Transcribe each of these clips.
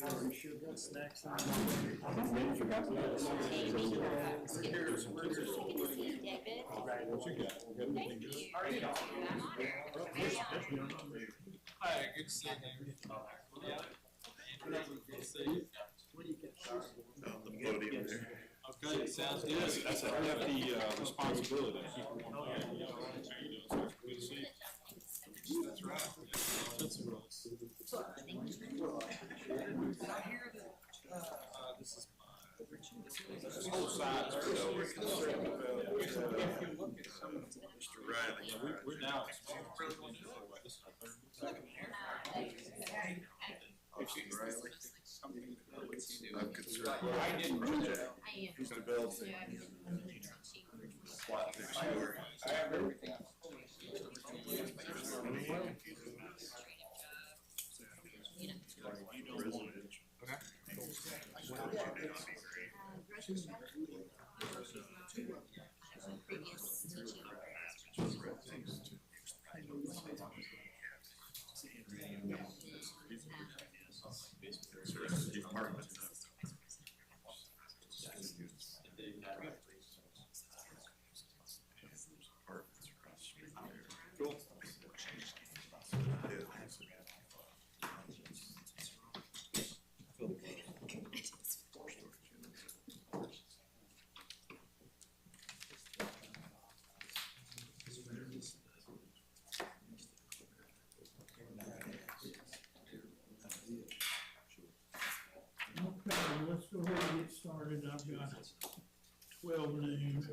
Snacks. Maybe forgot to ask. David. What you got? Thank you. Hi, good to see you. Yeah. Good to see you. The podium there. Okay, sounds good. That's a hefty responsibility. Good to see you. That's right. This is This whole side's If you look at some of the, Mr. Riley. yeah, we're now. This is our third. Mr. Riley. Something that we do. I'm concerned. I didn't project. I am. He's developing. I have everything. Previous teaching. Cool. Okay, let's go ahead and get started. I've got 12 noon.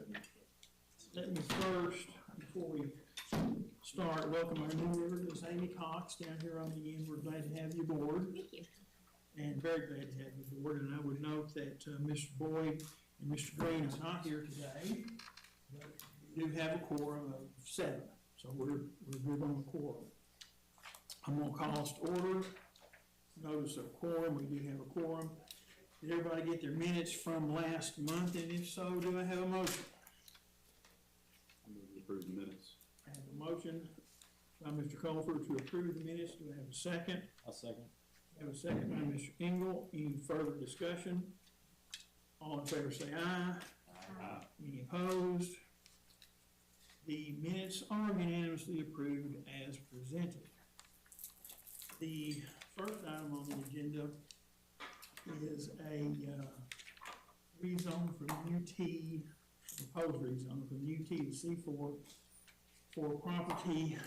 Let me first, before we start, welcome our new member, Ms. Amy Cox, down here on the end. We're glad to have you aboard. Thank you. And very glad to have you aboard. And I would note that Mr. Boyd and Mr. Green are not here today. But we do have a quorum of 7, so we're good on the quorum. I'm gonna call us to order. Notice of quorum, we do have a quorum. Did everybody get their minutes from last month, and if so, do I have a motion? I'm going to approve the minutes. I have a motion by Mr. Colford to approve the minutes. Do I have a second? I'll second. I have a second by Mr. Engel. Any further discussion? All in favor say aye. Aye. Any opposed? The minutes are unanimously approved as presented. The first item on the agenda is a rezone from UT, proposed rezone from UT to C4 for property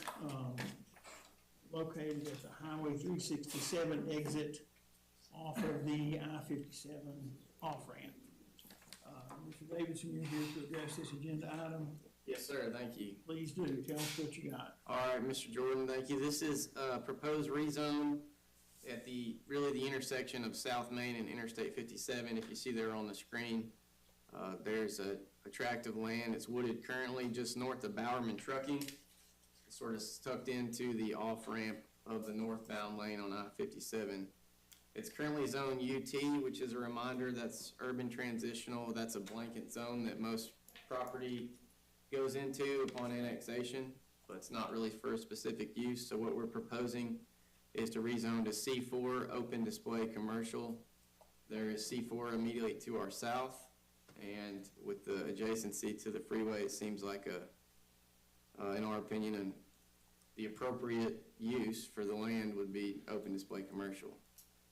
located at the Highway 367 exit off of the I-57 off-ramp. Mr. Davidson, you're here to address this agenda item. Yes, sir, thank you. Please do, tell us what you got. All right, Mr. Jordan, thank you. This is a proposed rezone at really the intersection of South Main and Interstate 57. If you see there on the screen, there's a tract of land. It's wooded currently just north of Bowerman Trucking. It's sort of tucked into the off-ramp of the northbound lane on I-57. It's currently zoned UT, which is a reminder that's urban transitional. That's a blanket zone that most property goes into upon annexation, but it's not really for a specific use. So what we're proposing is to rezone to C4, open display commercial. There is C4 immediately to our south, and with the adjacency to the freeway, it seems like in our opinion, the appropriate use for the land would be open display commercial.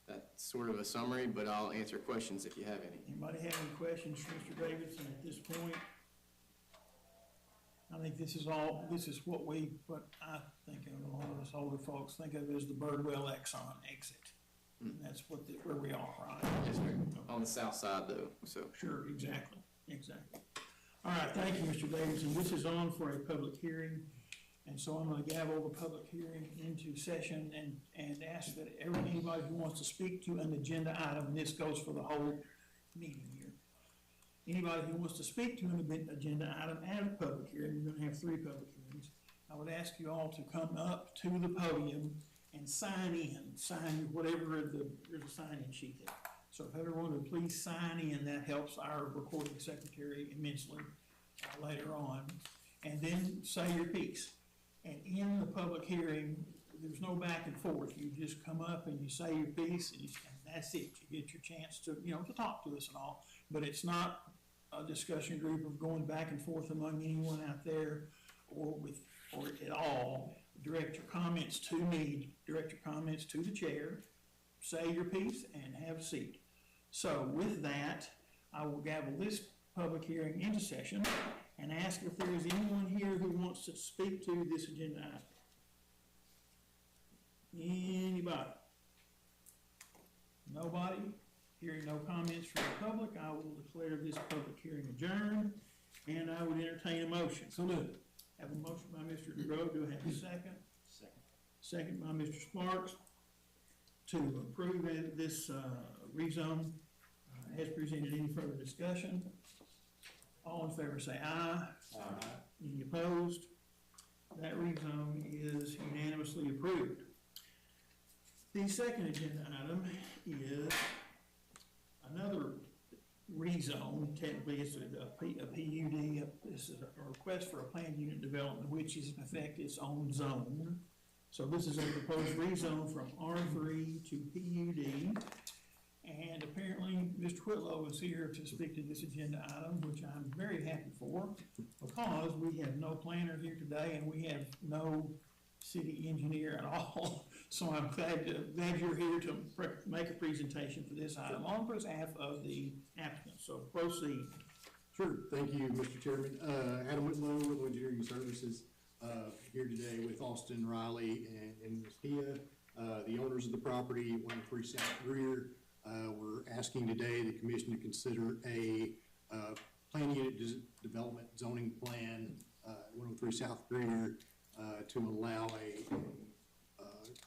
That's sort of a summary, but I'll answer questions if you have any. Anybody have any questions for Mr. Davidson at this point? I think this is what I think of, a lot of us older folks think of as the Birdwell Exxon exit. And that's where we are, right? Yes, sir. On the south side though, so. Sure, exactly. All right, thank you, Mr. Davidson. This is on for a public hearing, and so I'm gonna gavel the public hearing into session and ask that anybody who wants to speak to an agenda item, and this goes for the whole meeting here. Anybody who wants to speak to an agenda item at a public hearing, we're gonna have 3 public hearings. I would ask you all to come up to the podium and sign whatever there's a sign-in sheet there. So if everyone would please sign in, that helps our recording secretary immensely later on. And then say your piece. And in the public hearing, there's no back and forth. You just come up and you say your piece and that's it. You get your chance to, to talk to us and all. But it's not a discussion group of going back and forth among anyone out there or at all. Direct your comments to me, direct your comments to the chair, say your piece and have a seat. So with that, I will gavel this public hearing into session and ask if there is anyone here who wants to speak to this agenda item. Anybody? Nobody? Hearing no comments from the public, I will declare this public hearing adjourned, and I would entertain a motion. So moved. Have a motion by Mr. DeGrove. Do I have a second? Second. Second by Mr. Sparks to approve this rezone as presented. Any further discussion? All in favor say aye. Aye. Any opposed? That rezone is unanimously approved. The second agenda item is another rezone. Technically, it's a PUD. This is a request for a planned unit development, which is in effect its own zone. So this is a proposed rezone from R3 to PUD. And apparently, Mr. Whitlow is here to speak to this agenda item, which I'm very happy for, because we have no planner here today and we have no city engineer at all. So I'm glad you're here to make a presentation for this item on behalf of the applicant. So proceed. Sure, thank you, Mr. Chairman. Adam Whitlow, Whitlow Engineering Services, here today with Austin Riley and Ms. Pia, the owners of the property, 103 South Greer. We're asking today the commission to consider a plan unit development zoning plan, 103 South Greer, to allow a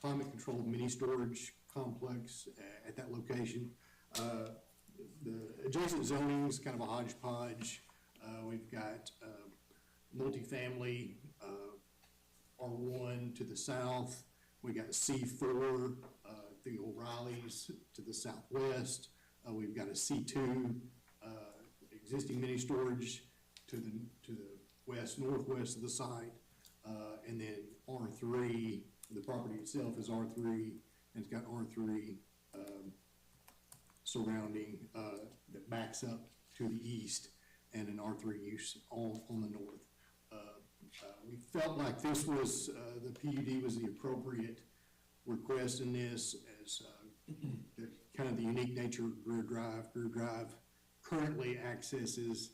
climate-controlled mini storage complex at that location. The adjacent zoning is kind of a hodgepodge. We've got multifamily, R1 to the south. We got C4, the O'Reillys to the southwest. We've got a C2, existing mini storage to the west, northwest of the site. And then R3, the property itself is R3, and it's got R3 surrounding that backs up to the east, and an R3 use on the north. We felt like this was, the PUD was the appropriate request in this, as kind of the unique nature of Greer Drive. Greer Drive currently accesses,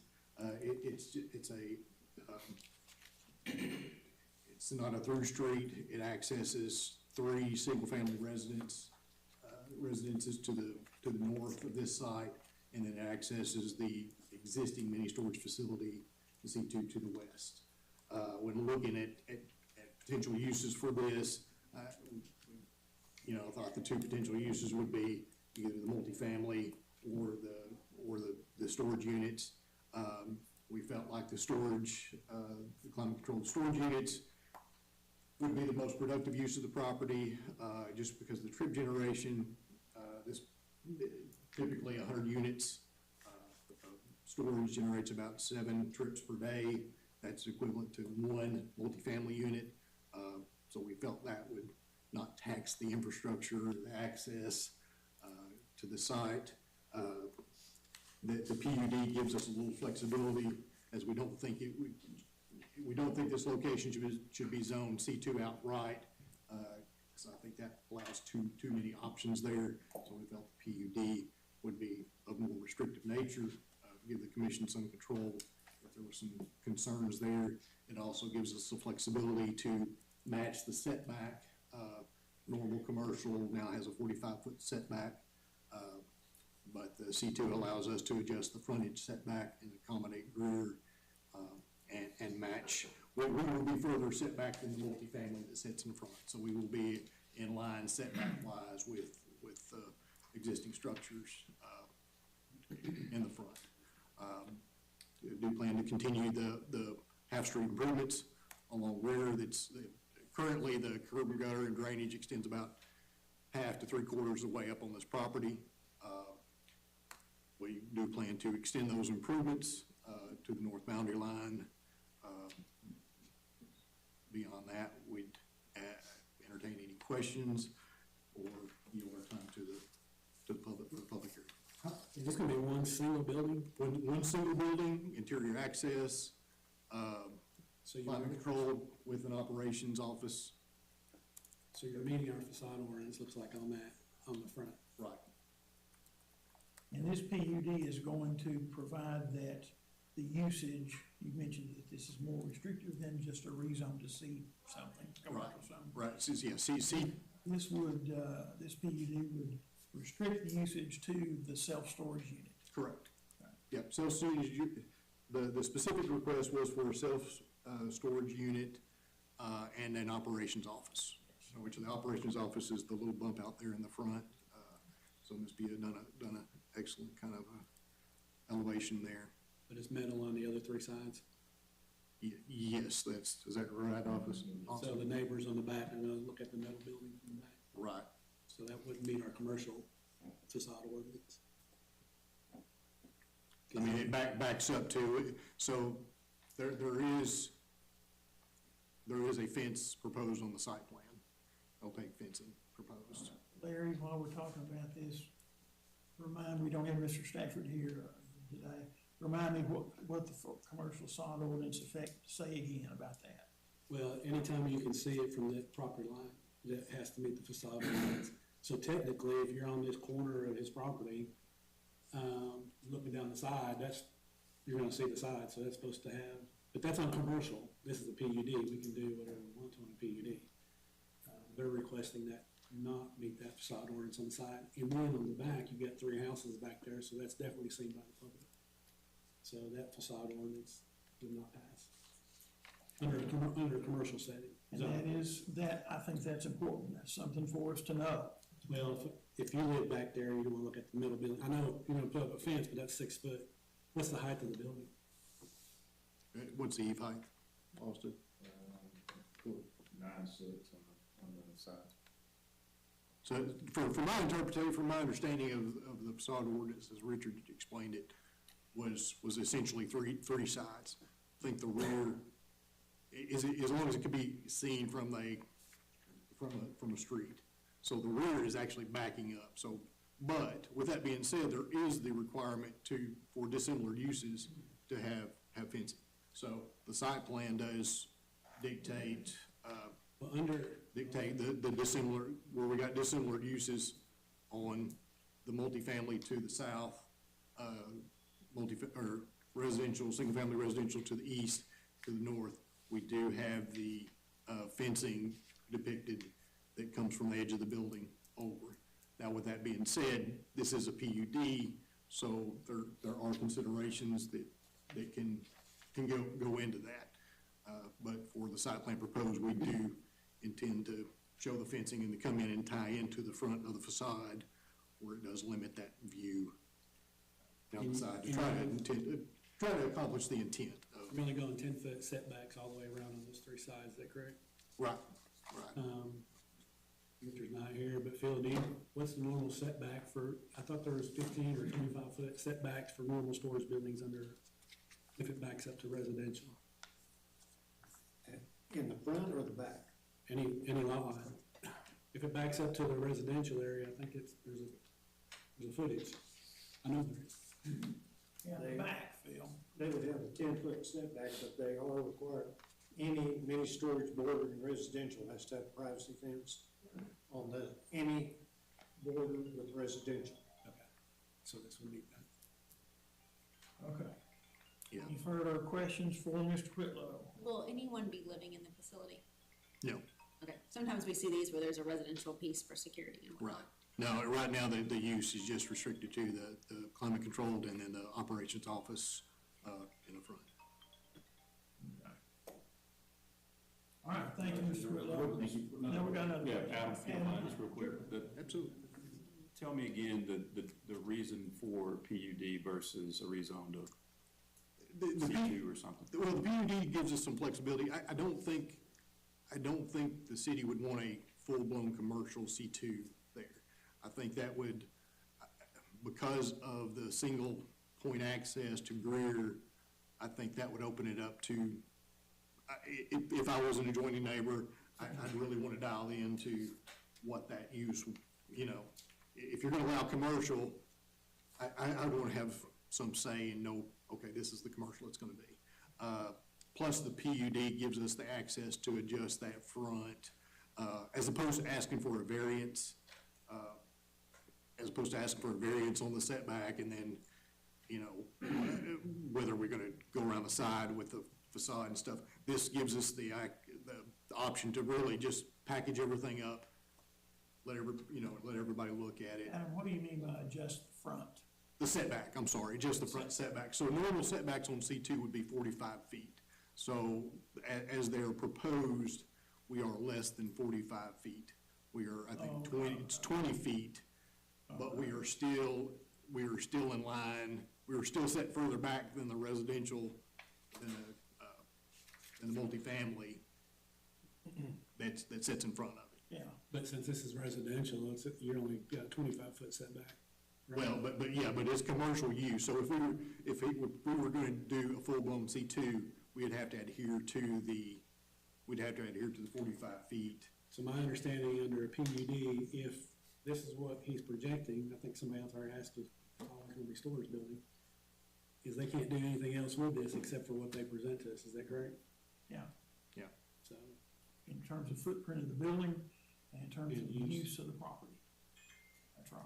it's not a through street. It accesses 3 single-family residences to the north of this site, and then it accesses the existing mini storage facility, the C2, to the west. When looking at potential uses for this, I thought the 2 potential uses would be either the multifamily or the storage units. We felt like the storage, the climate-controlled storage units would be the most productive use of the property, just because the trip generation, this typically 100 units, storage generates about 7 trips per day. That's equivalent to 1 multifamily unit. So we felt that would not tax the infrastructure, the access to the site. The PUD gives us a little flexibility, as we don't think we don't think this location should be zoned C2 outright. So I think that allows too many options there. So we felt the PUD would be of more restrictive nature, give the commission some control if there were some concerns there. It also gives us the flexibility to match the setback. Normal commercial now has a 45-foot setback, but the C2 allows us to adjust the frontage setback and accommodate Greer and match. We will be further setback than the multifamily that sits in front, so we will be in line setback-wise with existing structures in the front. We do plan to continue the half-street improvements along Greer. Currently, the curb and gutter and drainage extends about 1/2 to 3/4 of the way up on this property. We do plan to extend those improvements to the north boundary line. Beyond that, we'd entertain any questions or yield our time to the public, for the public hearing. Is this gonna be one single building? One single building, interior access, So climate control with an operations office. so you're meeting our facade ordinance, looks like on that, on the front. Right. And this PUD is going to provide that the usage, you mentioned that this is more restrictive than just a rezone to see something, commercial something. Right, see, This would, this PUD would restrict the usage to the self-storage unit. correct. Yep, self-storage, the specific request was for a storage unit, and an operations office, which the operations office is the little bump out there in the front. So Ms. Bia done a excellent kind of elevation there. But it's metal on the other three sides. Yes, is that right, office? So the neighbors on the back are gonna look at the metal building from the back. Right, So that wouldn't meet our commercial facade ordinance. I mean, it backs up to, so there is a fence proposed on the site plan, opaque fencing proposed. Larry, while we're talking about this, we don't have Mr. Stafford here today. Remind me what the commercial facade ordinance effect, say again about that. Well, anytime you can see it from the property line, that has to meet the facade ordinance. So technically, if you're on this corner of his property, looking down the side, you're gonna see the side, so that's supposed to have, but that's on commercial. This is a PUD, we can do whatever we want to on a PUD. They're requesting that not meet that facade ordinance on the side. And then on the back, you've got three houses back there, so that's definitely seen by the public. So that facade ordinance would not pass under a commercial setting. And I think that's important. That's something for us to know. Well, if you live back there, you don't wanna look at the middle building. I know you're gonna put up a fence, but that's 6 foot. What's the height of the building? What's the eve height, Austin? 9'6" on the side. So from my interpretation, from my understanding of the facade ordinance, as Richard explained it, was essentially three sides. I think the rear, as long as it could be seen from a street. So the rear is actually backing up, so, but with that being said, there is the requirement for dissimilar uses to have fencing. So the site plan does dictate, the dissimilar, where we got dissimilar uses on the multifamily to the south, residential, single-family residential to the east, to the north. We do have the fencing depicted that comes from the edge of the building over. Now, with that being said, this is a PUD, so there are considerations that can go into that. But for the site plan proposed, we do intend to show the fencing and to come in and tie into the front of the facade where it does limit that view down the side to try to accomplish the intent of. You're only going 10-foot setbacks all the way around on those three sides, is that correct? Right. Richard's not here, but Phil, what's the normal setback for, I thought there was 15 or 25-foot setbacks for normal storage buildings if it backs up to residential? In the front or the back? Any lot line. If it backs up to the residential area, I think there's a footage. I know there is. Yeah, the back, Phil. They would have a 10-foot setback, but they are required, any mini storage border in residential has to have a privacy fence on any border with residential. Okay, so this would meet that. Okay. Yeah. You've heard our questions for Mr. Whitlow. Will anyone be living in the facility? No. Okay, sometimes we see these where there's a residential piece for security and Right. whatnot. No, right now, the use is just restricted to the climate controlled and then the operations office, in the front. All right, thank you, Mr. Whitlow. Now we got another. Yeah, Adam, if you don't mind, just real quick. Absolutely. Tell me again the reason for PUD versus a rezone to The C2 or something. Well, the PUD gives us some flexibility. I don't think the city would want a full-blown commercial C2 there. I think that would, because of the single point access to Greer, I think that would open it up to, if I was an adjoining neighbor, I'd really want to dial into what that use, you know, if you're gonna allow commercial, I wanna have some say and know, okay, this is the commercial it's gonna be. Plus, the PUD gives us the access to adjust that front, as opposed to asking for a variance, on the setback, and then, you know, whether we're gonna go around the side with the facade and stuff. This gives us the option to really just package everything up, let everybody look at it. Adam, what do you mean by adjust the front? The setback, I'm sorry, just the front setback. So normal setbacks on C2 would be 45 feet. So as they're proposed, we are less than 45 feet. We are, I think, 20 feet, but we are still in line. We are still set further back than the residential, than the multifamily that sits in front of it. Yeah, But since this is residential, you're only got a 25-foot setback. right? Well, but it's commercial use. So if we were going to do a full-blown C2, we'd have to adhere to the 45 feet. So my understanding under a PUD, if this is what he's projecting, I think somebody else already asked if all it's gonna be storage building, is they can't do anything else with this except for what they present to us, is that correct? yeah, So, in terms of footprint of the building and in terms of And the use. use of the property. That's right.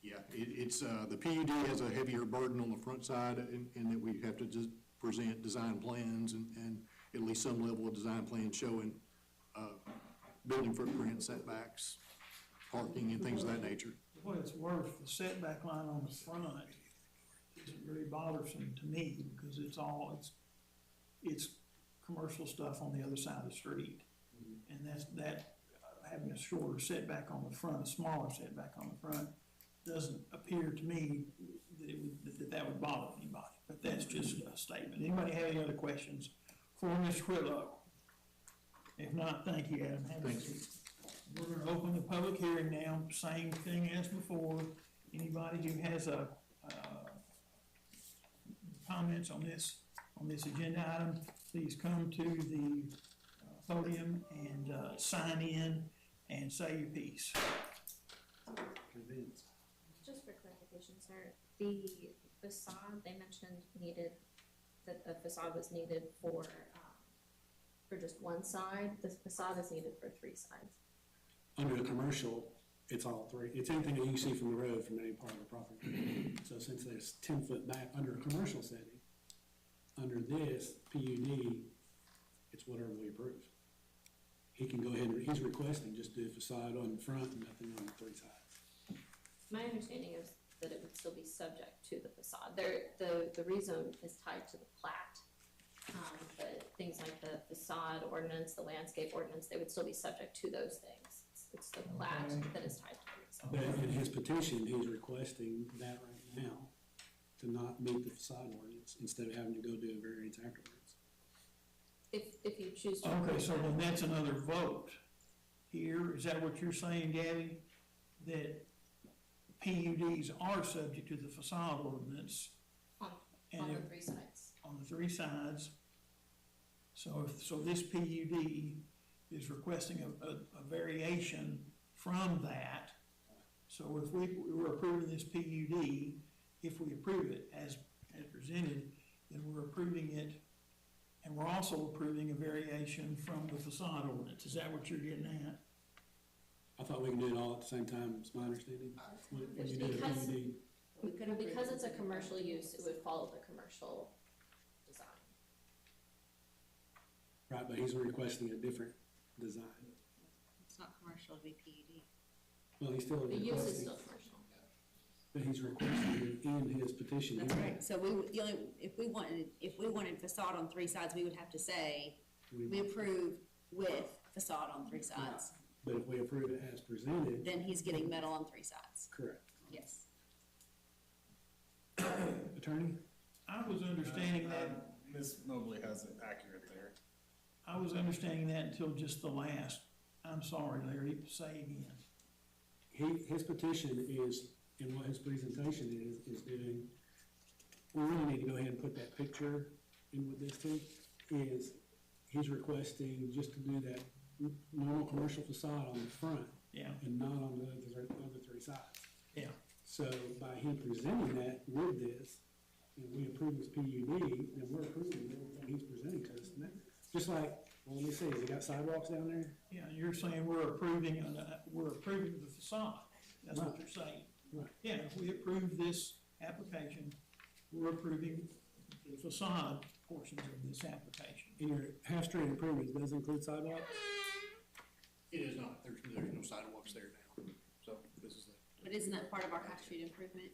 Yeah, it's, the PUD has a heavier burden on the front side in that we have to just present design plans and at least some level of design plans showing, building footprint setbacks, parking and things of that nature. For what it's worth, the setback line on the front isn't really bothersome to me because it's commercial stuff on the other side of the street. And having a shorter setback on the front, a smaller setback on the front, doesn't appear to me that would bother anybody. But that's just a statement. Anybody have any other questions for Mr. Whitlow? If not, thank you, Adam. Have a seat. We're gonna open the public hearing now, same thing as before. Anybody who has comments on this agenda item, please come to the podium and sign in and say your piece. Just for clarification, sir, the facade, they mentioned that the facade was needed for just one side. The facade is needed for 3 sides. under the commercial, it's all three. It's anything that you see from the road from any part of the property. So since there's 10-foot back under a commercial setting, under this PUD, it's whatever we approve. He can go ahead and, he's requesting just do a facade on the front and nothing on the 3 sides. My understanding is that it would still be subject to the facade. The rezone is tied to the plat. But things like the facade ordinance, the landscape ordinance, they would still be subject to those things. It's the plat that is tied to the rezone. But in his petition, he's requesting that right now to not meet the facade ordinance instead of having to go do a variance afterwards. If you choose to. Okay, so then that's another vote here. Is that what you're saying, Gabby? That PUDs are subject to the facade ordinance On and the if- 3 sides. on the 3 sides. So this PUD is requesting a variation from that. So if we were approving this PUD, if we approve it as presented, then we're approving it, and we're also approving a variation from the facade ordinance. Is that what you're getting at? I thought we can do it all at the same time, is my understanding. When you do the Because- PUD. Because it's a commercial use, it would follow the commercial design. Right, but he's requesting a different design. It's not commercial, it'd be PUD. Well, he's still The use is requesting, still commercial. but he's requesting in his petition. That's right, so if we wanted facade on 3 sides, we would have to say, we approve with facade on 3 sides. But if we approve it as presented, Then he's getting metal on 3 sides, correct. yes. Attorney? I was understanding that, Ms. Mobley has it accurate there. I was understanding that until just the last. I'm sorry, Larry, say again. His petition is, and what his presentation is doing, we really need to go ahead and put that picture in with this too, is he's requesting just to do that normal commercial facade on the front Yeah, and not on the other three sides. yeah. So by him presenting that with this, and we approve his PUD, then we're approving everything he's presenting to us. And that- just like, well, let me see, has he got sidewalks down there? Yeah, you're saying we're approving the facade, that's what you're saying. Right. Yeah, if we approve this application, we're approving the facade portions of this application. And your half-street improvements does include sidewalks? It is not, there's no sidewalks there now, so this is the. But isn't that part of our High Street improvement?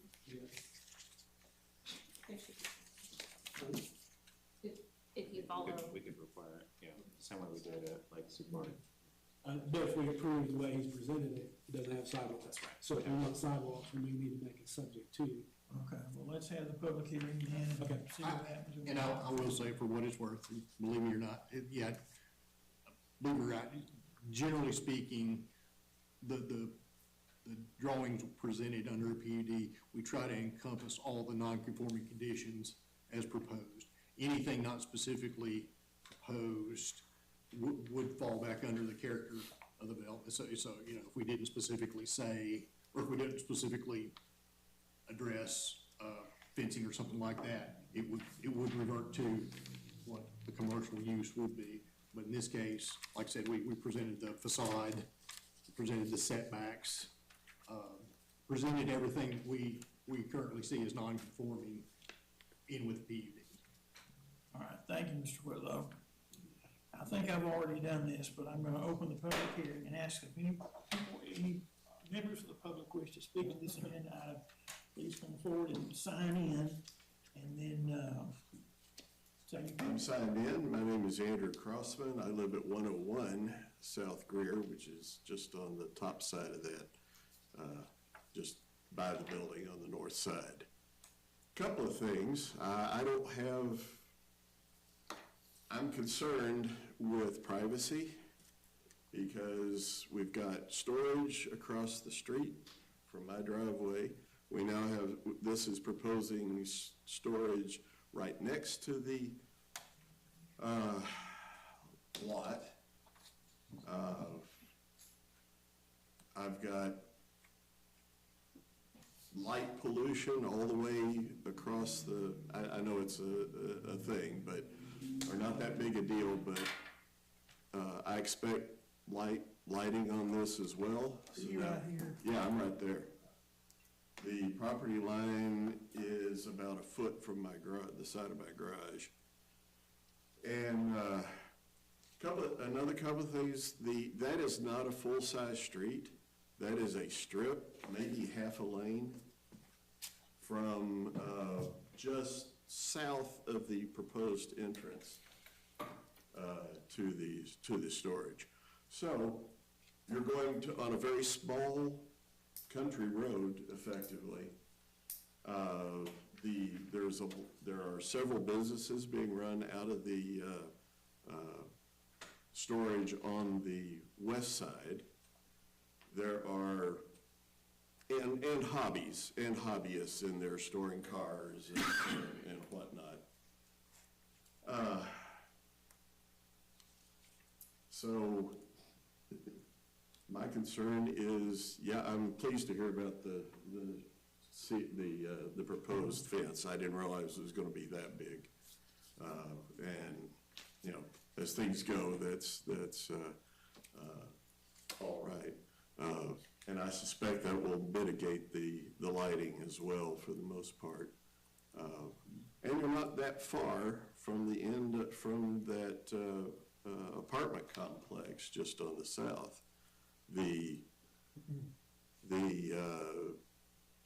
If you follow, We could require it, yeah, same way we did at like Supermarket. But if we approve the way he's presented it, it doesn't have sidewalks. That's right. So if we want sidewalks, we may need to make it subject to. Okay, well, let's have the public hearing then, and Okay. see what happens. And I will say, for what it's worth, and believe me or not, yeah, believe me or not, generally speaking, the drawings presented under a PUD, we try to encompass all the non-conforming conditions as proposed. Anything not specifically proposed would fall back under the character of the development. So, you know, if we didn't specifically say, or if we didn't specifically address, fencing or something like that, it would revert to what the commercial use would be. But in this case, like I said, we presented the facade, presented the setbacks, presented everything we currently see as non-conforming in with PUD. All right, thank you, Mr. Whitlow. I think I've already done this, but I'm gonna open the public hearing and ask if any members of the public wish to speak to this agenda item, please come forward and sign in, and then, say your I'm signed in. My name is Andrew Crossman. I live at 101 South Greer, which is just on the top side of that, just by the building on the north side. Couple of things. I'm concerned with privacy because we've got storage across the street from my driveway. We now have, this is proposing storage right next to the lot. I've got light pollution all the way across the, I know it's a thing, but, or not that big a deal, but I expect lighting on this as well. So You right here? Yeah, I'm right there. The property line is about a foot from my the side of my garage. And another couple of things, that is not a full-size street. That is a strip, maybe half a lane from just south of the proposed entrance to the storage. So you're going to, on a very small country road, effectively. There are several businesses being run out of the storage on the west side. There are, and hobbies, and hobbyists in there storing cars and whatnot. So my concern is, yeah, I'm pleased to hear about the proposed fence. I didn't realize it was gonna be that big. And, you know, as things go, that's all right. And I suspect that will mitigate the lighting as well for the most part. And you're not that far from the end, from that apartment complex just on the south. The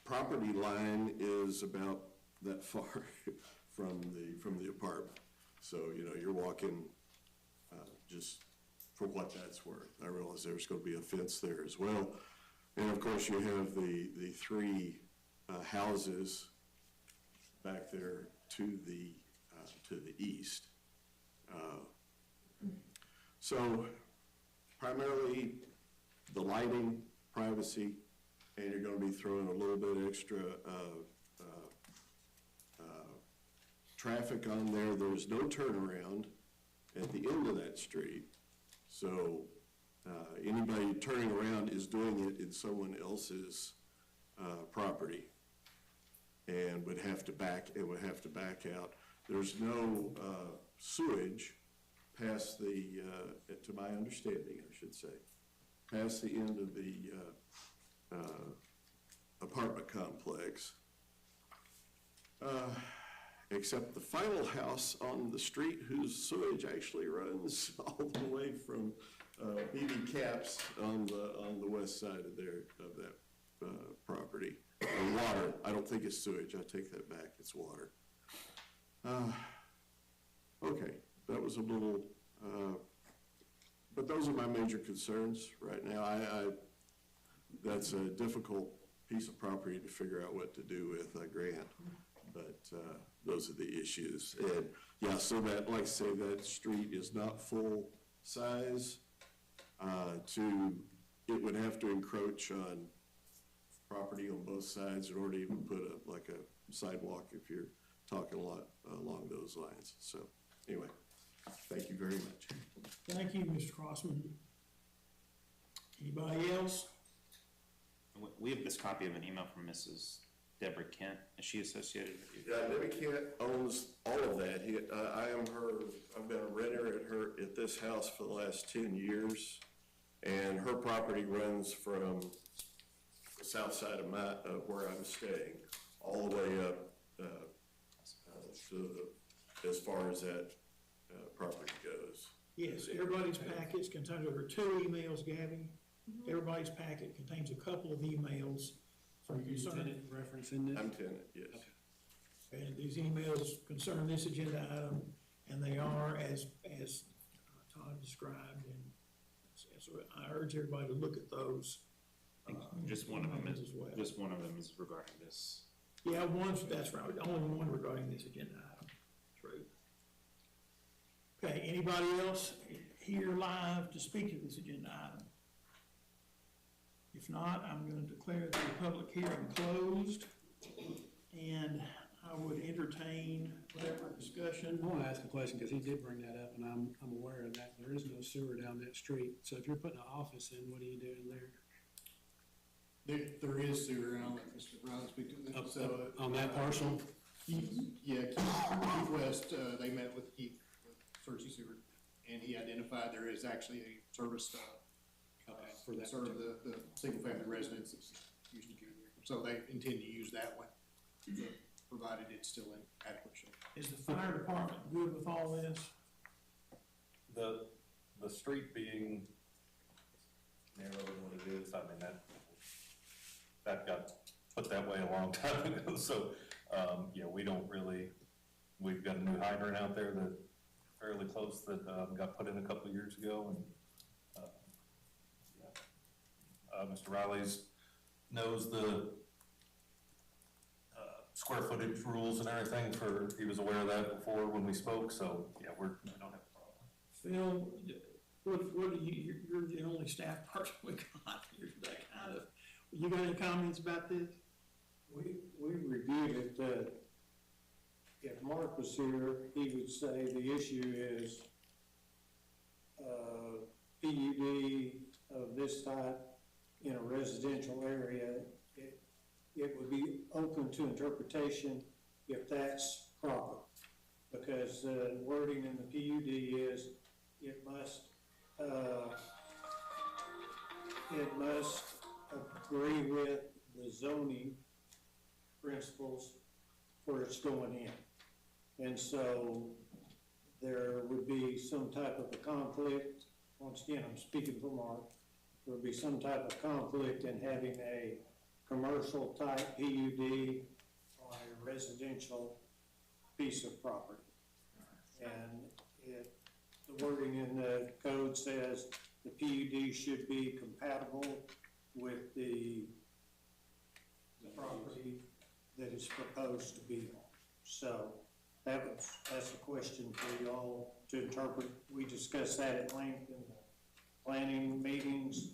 property line is about that far from the apartment. So, you know, you're walking just for what that's worth. I realize there's going to be a fence there as well. And of course, you have the three houses back there to the east. So primarily the lighting, privacy, and you're going to be throwing a little bit extra traffic on there. There's no turnaround at the end of that street. So Anybody turning around is doing it in someone else's property and would have to back out. There's no sewage past the, to my understanding, I should say, past the end of the apartment complex. Except the final house on the street whose sewage actually runs all the way from BB Caps on the west side of that property. Water, I don't think it's sewage, I take that back, it's water. Okay, that was a little, but those are my major concerns right now. That's a difficult piece of property to figure out what to do with, I grant, but those are the issues. And yeah, so that, like I say, that street is not full size. It would have to encroach on property on both sides in order to even put a sidewalk if you're talking a lot along those lines. So anyway, thank you very much. Thank you, Mr. Crossman. Anybody else? We have this copy of an email from Mrs. Deborah Kent. Is she associated with you? Yeah, Debbie Kent owns all of that. I've been a renter at this house for the last 10 years. And her property runs from the south side of where I'm staying, all the way up as far as that property goes. Yes, everybody's packets contain, there are 2 emails, Gabby. Everybody's packet contains a couple of emails from tenant reference in this? I'm tenant, yes. And these emails concern this agenda item, and they are as Todd described, and so I urge everybody to look at those. Just one of them is, as well. just one of them is regarding this. Yeah, that's right, only one regarding this agenda item, true. Okay, anybody else here live to speak to this agenda item? If not, I'm going to declare the public hearing closed, and I would entertain whatever discussion. I want to ask a question, because he did bring that up, and I'm aware of that. There is no sewer down that street, so if you're putting an office in, what are you doing there? There is sewer, and I'll let Mr. Riley speak to that. So, On that parcel? yeah, Keith West, they met with Keith, with Searcy Sewer, and he identified there is actually a service For that. serve the single-family residents that's used to get there. So they intend to use that one, provided it's still in adequate shape. Is the fire department good with all this? The street being narrower than what it is, I mean, that got put that way a long time ago, so, we don't really, we've got a new hydrant out there that fairly close that, got put in a couple of years ago, and, Mr. Riley's knows the, square footage rules and everything he was aware of that before when we spoke, so, yeah, we don't have a problem. Phil, what do you're the only staff person we got here today, kind of. You got any comments about this? We reviewed it, if Mark was here, he would say the issue is, PUD of this type in a residential area, it would be open to interpretation if that's proper. Because the wording in the PUD is, it must agree with the zoning principles where it's going in. And so there would be some type of a conflict. Once again, I'm speaking for Mark. There would be some type of conflict in having a commercial type PUD on a residential piece of property. And the wording in the code says the PUD should be compatible with the property that is proposed to be on. So that's a question for y'all to interpret. We discussed that at length in the planning meetings.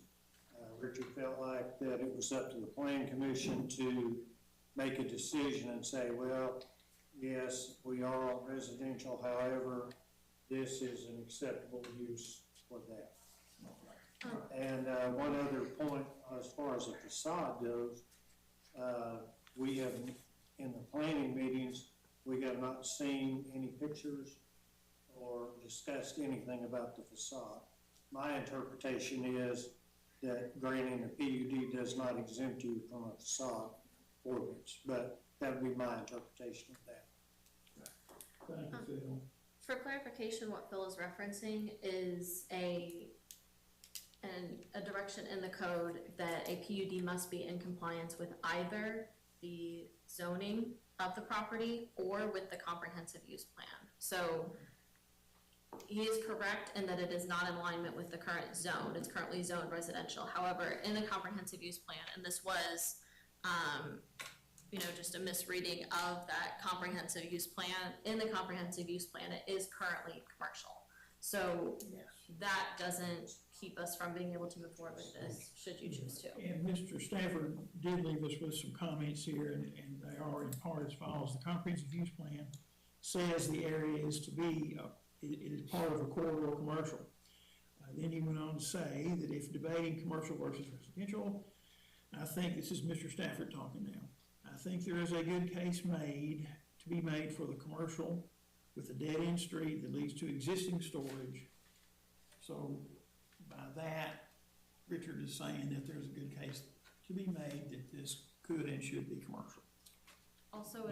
Richard felt like that it was up to the planning commission to make a decision and say, well, yes, we are on residential, however, this is an acceptable use for that. And, one other point, as far as the facade goes, we have, in the planning meetings, we have not seen any pictures or discussed anything about the facade. My interpretation is that granting a PUD does not exempt you from a facade ordinance, but that would be my interpretation of that. Thank you, Phil. For clarification, what Phil is referencing is a direction in the code that a PUD must be in compliance with either the zoning of the property or with the comprehensive use plan. So he is correct in that it is not in alignment with the current zone. It's currently zoned residential. However, in the comprehensive use plan, and this was, just a misreading of that comprehensive use plan, in the comprehensive use plan, it is currently commercial. So that doesn't keep us from being able to move forward with this, should you choose to. And Mr. Stafford did leave us with some comments here, and they are in part as follows. The comprehensive use plan says the area is to be, it is part of a corridor commercial. Then he went on to say that if debating commercial versus residential, I think, this is Mr. Stafford talking now, I think there is a good case to be made for the commercial with a dead-end street that leads to existing storage. So by that, Richard is saying that there's a good case to be made that this could and should be commercial. Also,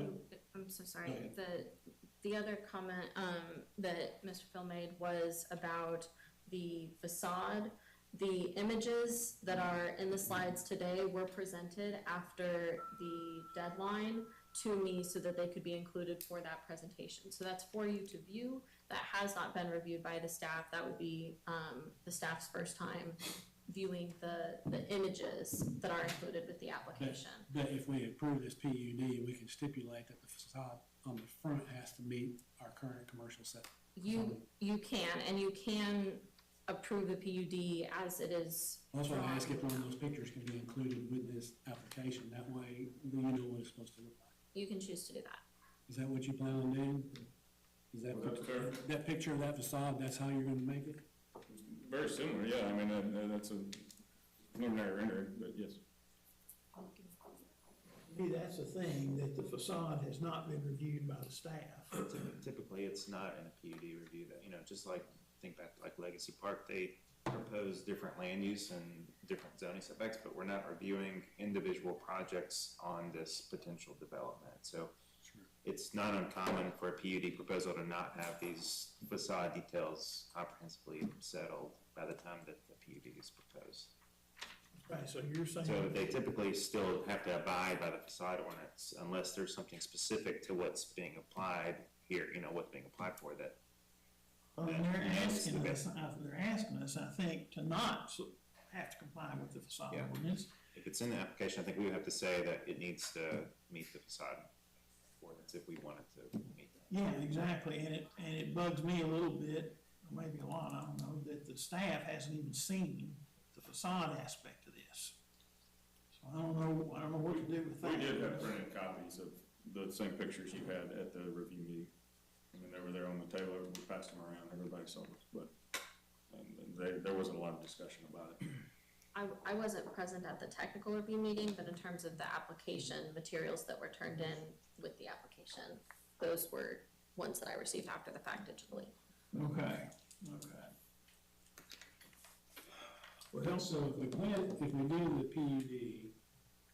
I'm so sorry, the other comment, that Mr. Phil made was about the facade. The images that are in the slides today were presented after the deadline to me so that they could be included for that presentation. So that's for you to view. That has not been reviewed by the staff. That would be the staff's first time viewing the images that are included with the application. But if we approve this PUD, we can stipulate that the facade on the front has to meet our current commercial set. You can, and you can approve the PUD as it is. That's why I asked if one of those pictures can be included with this application. That way, you know what it's supposed to look like. You can choose to do that. Is that what you plan on doing? Is that, that picture of that facade, that's how you're gonna make it? Very similar, yeah, I mean, that's a preliminary rendering, but yes. See, that's the thing, that the facade has not been reviewed by the staff. Typically, it's not in a PUD review that, just like, think back to like Legacy Park, they propose different land use and different zoning setbacks, but we're not reviewing individual projects on this potential development. So it's not uncommon for a PUD proposal to not have these facade details comprehensively settled by the time that the PUD is proposed. Right, so you're saying. So they typically still have to abide by the facade ordinance unless there's something specific to what's being applied here, what's being applied for that. Well, and they're asking us, I think, to not have to comply with the facade ordinance. If it's in the application, I think we would have to say that it needs to meet the facade ordinance if we wanted to meet that. Yeah, exactly, and it bugs me a little bit, or maybe a lot, I don't know, that the staff hasn't even seen the facade aspect of this. So I don't know what to do with that. We did have printed copies of the same pictures you had at the review meeting. I mean, they were there on the table, we passed them around, everybody saw them, but there wasn't a lot of discussion about it. I wasn't present at the technical review meeting, but in terms of the application materials that were turned in with the application, those were ones that I received after the fact digitally. Okay. Well, so if we do the PUD,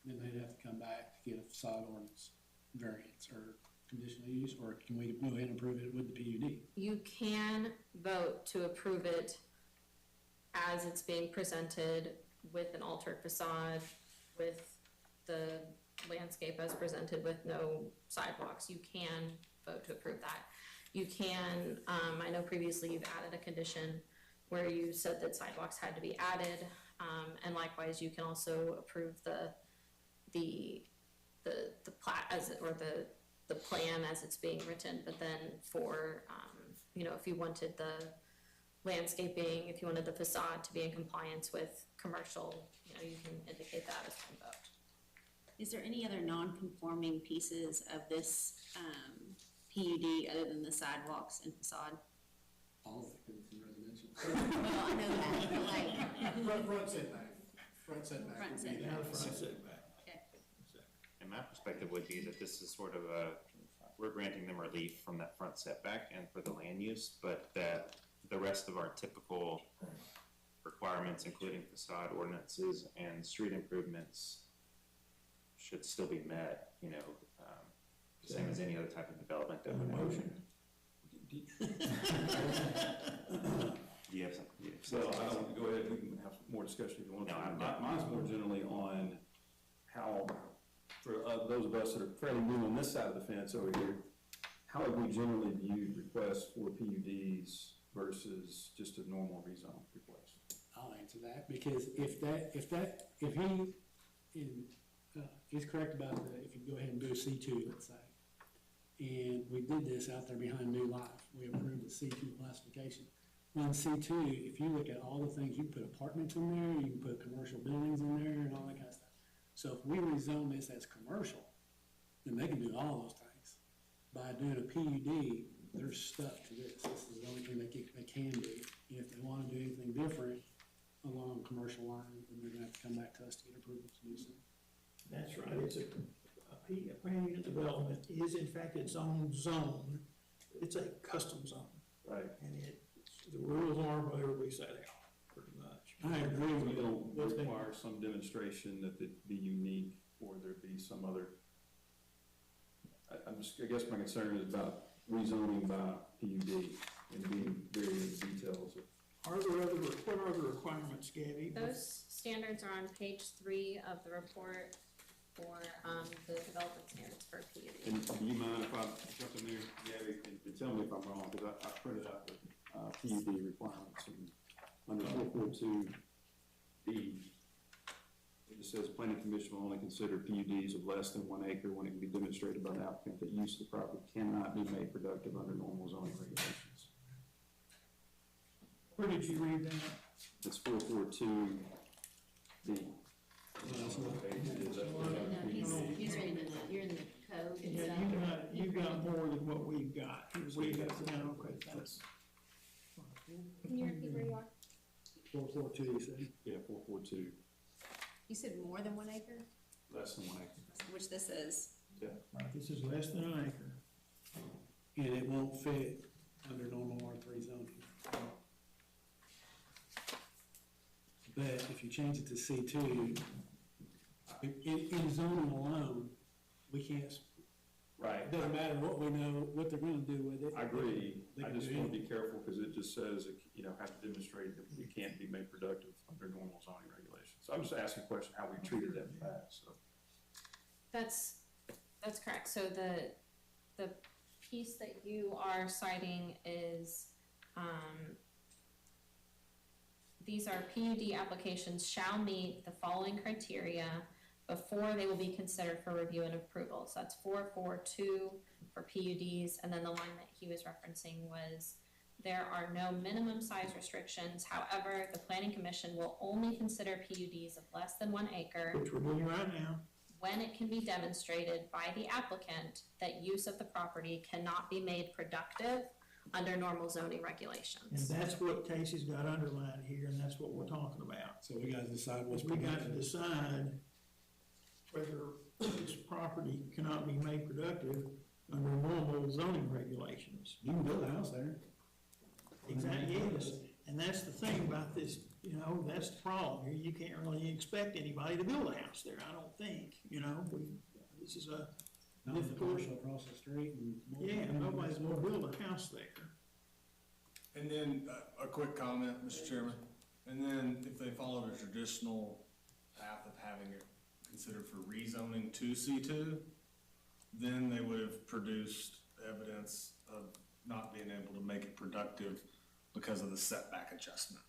then they'd have to come back to get a facade ordinance variance or conditional use, or can we go ahead and approve it with the PUD? You can vote to approve it as it's being presented with an altered facade, with the landscape as presented with no sidewalks. You can vote to approve that. You can, I know previously you've added a condition where you said that sidewalks had to be added, and likewise you can also approve the plat as it, or the plan as it's being written, but then for, if you wanted the landscaping, if you wanted the facade to be in compliance with commercial, you can indicate that as one vote. Is there any other non-conforming pieces of this, PUD other than the sidewalks and facade? All of it, because it's residential. Well, I know that, but like, Front setback, front setback. Front would be setback. Now that. the front setback. okay. And my perspective would be that this is sort of we're granting them relief from that front setback and for the land use, but that the rest of our typical requirements, including facade ordinances and street improvements, should still be met, you know, same as any other type of development that would happen. Motion. Do you have something? So I don't, go ahead, we can have more discussion if you want to. No, I'm- Mine's more generally on how, for those of us that are fairly new on this side of the fence over here, how have we generally viewed requests for PUDs versus just a normal rezone request? I'll answer that, because if he is correct about if you go ahead and do C2, let's say, and we did this out there behind New Life, we approved the C2 classification. On C2, if you look at all the things, you can put apartments in there, you can put commercial buildings in there and all that kind of stuff. So if we rezone this as commercial, then they can do all those things. By doing a PUD, they're stuck to this. This is the only thing they can do. And if they want to do anything different along commercial lines, then they're gonna have to come back to us to get approval to do so. That's right, it's a planning unit development is in fact its own zone. It's a custom zone, Right. and the rules are whatever we say they are, pretty much. I agree We with don't you. require some demonstration that it be unique, or there be some other. I guess my concern is about rezoning by PUD and being very in details of. Are there what are the requirements, Gabby? Those standards are on page 3 of the report for, the development standards for PUD. And do you mind if I jump in there, Gabby, and tell me if I'm wrong, because I printed out the PUD requirements, and under 442D, it just says planning commission will only consider PUDs of less than 1 acre when it can be demonstrated by the applicant that use of the property cannot be made productive under normal zoning regulations. Where did you read that? It's 442D. No, you're in the code Yeah, itself. you've got more than what we've got. We got, okay, that's. Can you repeat where you are? 442, you said? Yeah, 442, You said more than 1 acre, less than 1 acre. which this is. Yeah. Right, this is less than an acre. And it won't fit under normal R3 zoning. But if you change it to C2, in zoning alone, we can't, Right. it doesn't matter what we know, what they're gonna do with it. I agree. They I can just do want to anything. be careful because it just says, you know, have to demonstrate that it can't be made productive under normal zoning regulations. So I'm just asking a question, how we treated that in the past, so. That's correct. So the piece that you are citing is, these are PUD applications shall meet the following criteria before they will be considered for review and approval. So that's 442 for PUDs, and then the one that he was referencing was there are no minimum size restrictions. However, the planning commission will only consider PUDs of less than 1 acre Which we're doing right now. when it can be demonstrated by the applicant that use of the property cannot be made productive under normal zoning And regulations. that's what Casey's got underlined here, and that's what we're talking about. So we gotta decide what's. We got to decide whether this property cannot be made productive under normal zoning regulations. You can build a house there. Exactly, yes. And that's the thing about this, you know, that's the problem here. You can't really expect anybody to build a house there, I don't think, you know. This is a Not the commercial across the street and. yeah, nobody's gonna build a house there. And then, a quick comment, Mr. Chairman, and then if they followed a traditional path of having it considered for rezoning to C2, then they would have produced evidence of not being able to make it productive because of the setback adjustment.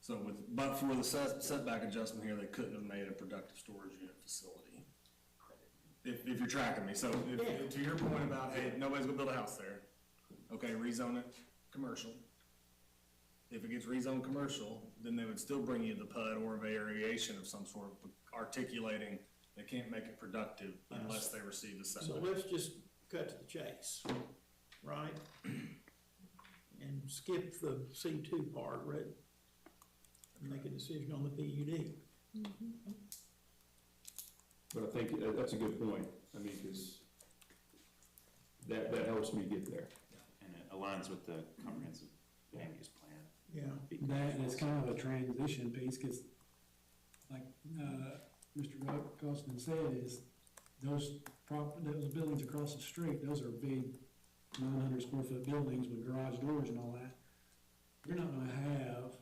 So but for the setback adjustment here, they couldn't have made a productive storage unit facility. If you're tracking me, so to your point about, hey, nobody's gonna build a house there, okay, rezone it commercial. If it gets rezoned commercial, then they would still bring you the PUD or a variation of some sort, articulating they can't make it productive unless they receive the So setback. let's just cut to the chase, right? and skip the C2 part, right? And make a decision on the PUD. But I think that's a good point. I mean, because that helps me get there. And it aligns with the comprehensive land use plan. Yeah. That, and it's kind of a transition piece, cause like, Mr. Costin said, is those buildings across the street, those are big 900 square foot buildings with garage doors and all that. You're not gonna have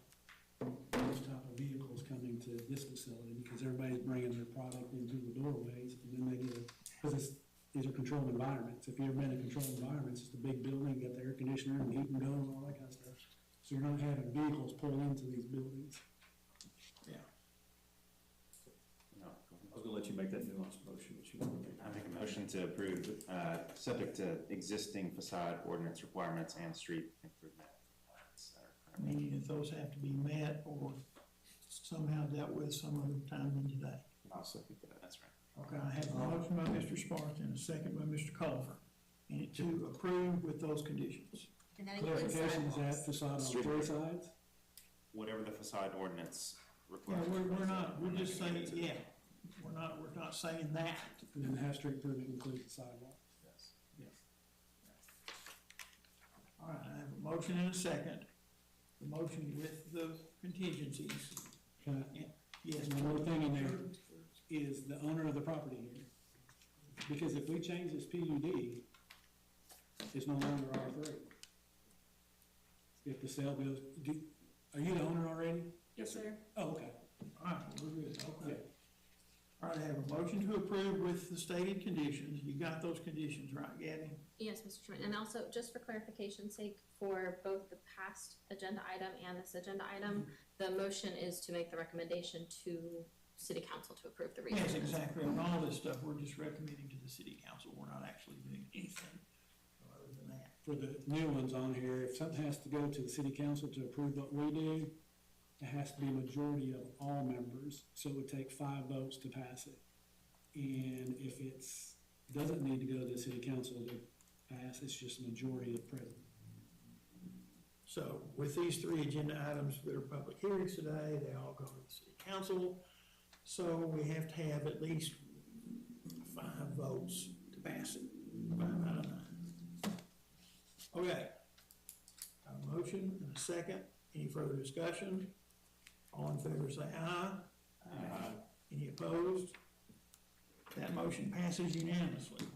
those type of vehicles coming to this facility because everybody's bringing their product into the doorways, and then they get because these are controlled environments. If you've ever been in controlled environments, it's a big building, you got the air conditioner and heat and go and all that kind of stuff. So you're not having vehicles pull into these buildings. Yeah. I was gonna let you make that nuanced motion, but you want to make. I make a motion to approve, subject to existing facade ordinance requirements and street improvement plans that are currently. Meaning that those have to be met or somehow dealt with some other time than today. I'll second that. That's right. Okay, I have a motion by Mr. Sparks and a second by Mr. Culver. And to approve with those conditions. And that includes Clarification, is that sidewalks. facade on Street. 3 sides? Whatever the facade ordinance Yeah, requires. we're just not gonna saying, get into yeah, we're not saying that. And then the half-street improvement includes the sidewalk. Yes. All right, I have a motion and a second. The motion with the contingencies. Can I- Yes, One more thing in there is the owner of the property here. Because if we change this PUD, it's no longer R3. If the sale goes, are you the owner already? Yes, sir. Oh, okay. all right, we're good, okay. All right, I have a motion to approve with the stated conditions. You got those conditions right, Gabby? Yes, Mr. Chairman, and also, just for clarification's sake, for both the past agenda item and this agenda item, the motion is to make the recommendation to city council to approve the rezone. Yes, exactly. On all this stuff, we're just recommending to the city council. We're not actually doing anything other than that. For the new ones on here, if something has to go to the city council to approve what we do, it has to be a majority of all members, so it would take 5 votes to pass it. And if doesn't need to go to the city council to pass, it's just a majority of present. So with these 3 agenda items that are public hearings today, they all go to the city council. So we have to have at least 5 votes to pass it, 5 out of 9. Okay. A motion and a second. Any further discussion? All in favor say aye. Aye. Any opposed? That motion passes unanimously.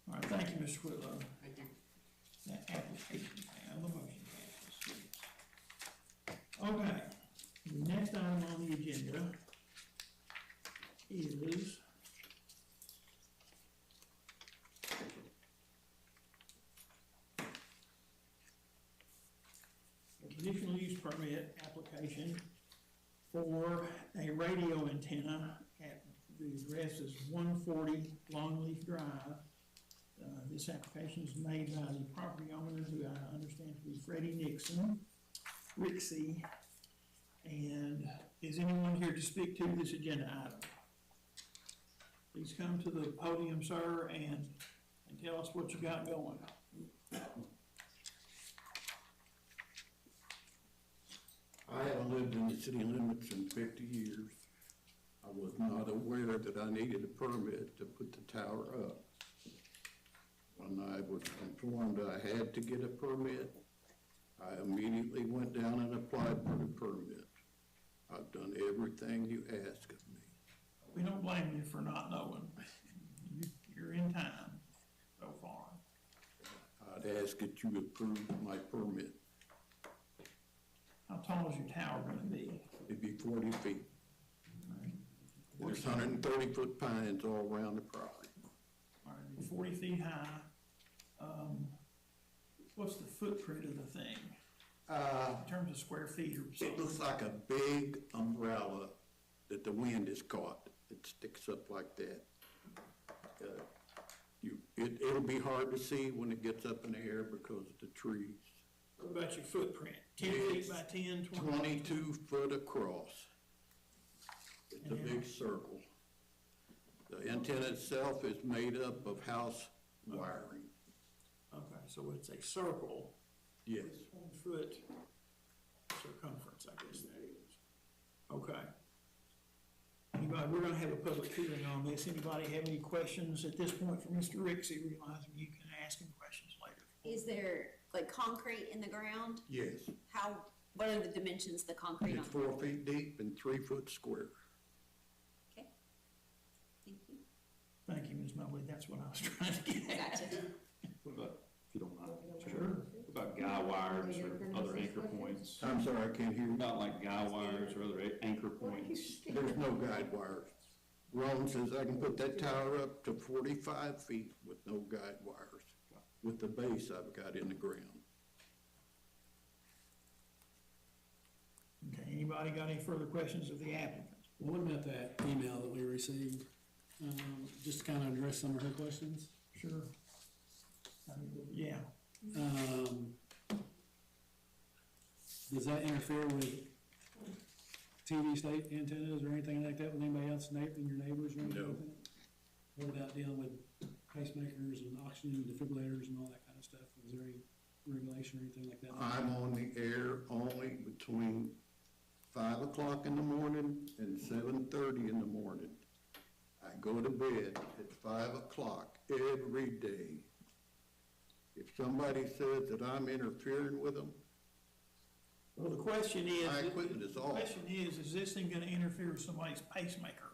All right, thank you, Mr. Whitlow. Thank you. That application, the motion passes. Okay, the next item on the agenda is a conditional use permit application for a radio antenna at the address is 140 Longleaf Drive. This application is made by the property owner, who I understand to be Freddie Nixon, Rixey. And is anyone here to speak to this agenda item? Please come to the podium, sir, and tell us what you got going. I haven't lived in the city limits in 50 years. I was not aware that I needed a permit to put the tower up. When I was informed I had to get a permit, I immediately went down and applied for the permit. I've done everything you ask of me. We don't blame you for not knowing. You're in time so far. I'd ask that you approve my permit. How tall is your tower gonna be? It'd be 40 feet. All There's 130-foot pines all around the property. right, 40 feet high. What's the footprint of the thing in terms of square feet or It something? looks like a big umbrella that the wind has caught. It sticks up like that. It'll be hard to see when it gets up in the air because of the trees. What about your footprint? 10 feet by 10, 20? 22 foot across. It's a big circle. The antenna itself is made up of house wiring. Okay, so it's a circle, Yes. 1 foot circumference, I guess that is. Okay. Anybody, we're gonna have a public hearing on this. Anybody have any questions at this point for Mr. Rixey, realizing you can ask him questions later? Is there like concrete in the ground? Yes. What are the dimensions of the concrete on? It's 4 feet deep and 3 foot square. Okay. Thank you. Thank you, Ms. Mobley, that's what I was trying to get at. Gotcha. What about, if you don't mind? Sure. What about guy wires or other anchor points? I'm sorry, I can't hear you. Not like guy wires or other anchor points? There's no guide wires. Ron says I can put that tower up to 45 feet with no guide wires, with the base I've got in the ground. Okay, anybody got any further questions of the applicant? What about that email that we received? Just to kind of address some of her questions. Sure. Yeah, Does that interfere with TV state antennas or anything like that with anybody else in your neighbors or anything No. like that? What about dealing with pacemakers and oxygen defibrillators and all that kind of stuff? Is there any regulation or anything like that? I'm on the air only between 5 o'clock in the morning and 7:30 in the morning. I go to bed at 5 o'clock every day. If somebody says that I'm interfering with them, well, the question is. my equipment is The off. question is this thing gonna interfere with somebody's pacemaker?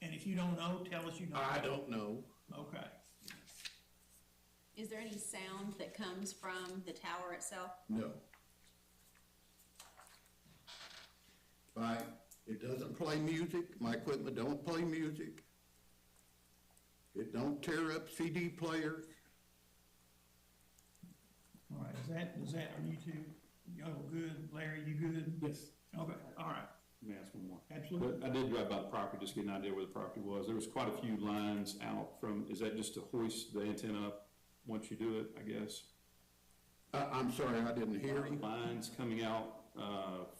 And if you don't know, tell us you don't. I don't know. Okay. Is there any sound that comes from the tower itself? No. It doesn't play music, my equipment don't play music. It don't tear up CD players. All right, is that, are you two, good? Larry, you good? Yes. Okay, all right, Let me ask one more. absolutely. But I did drive by the property, just to get an idea where the property was. There was quite a few lines out from, is that just to hoist the antenna up once you do it, I guess? I'm sorry, I didn't hear you. Lines coming out,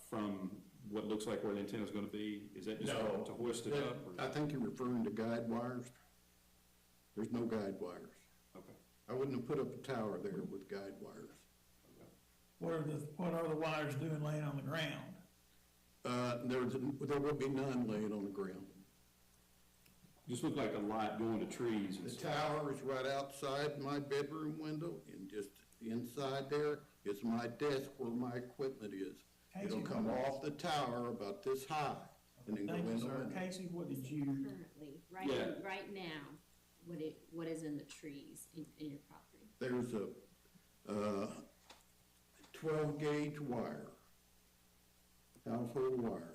from what looks like where the antenna's gonna be, is that just No. to hoist it up? Or? I think you're referring to guide wires. There's no guide wires. Okay. I wouldn't have put up a tower there with guide wires. What are the wires doing laying on the ground? There will be none laying on the ground. Just looked like a light going to trees and The stuff. tower is right outside my bedroom window, and just inside there is my desk where my equipment is. It'll come off the tower about this high, and then go Thank in you, the sir. window. Casey, what did you, Currently, Yeah. right now, what is in the trees in your property? There's a 12 gauge wire, household wire.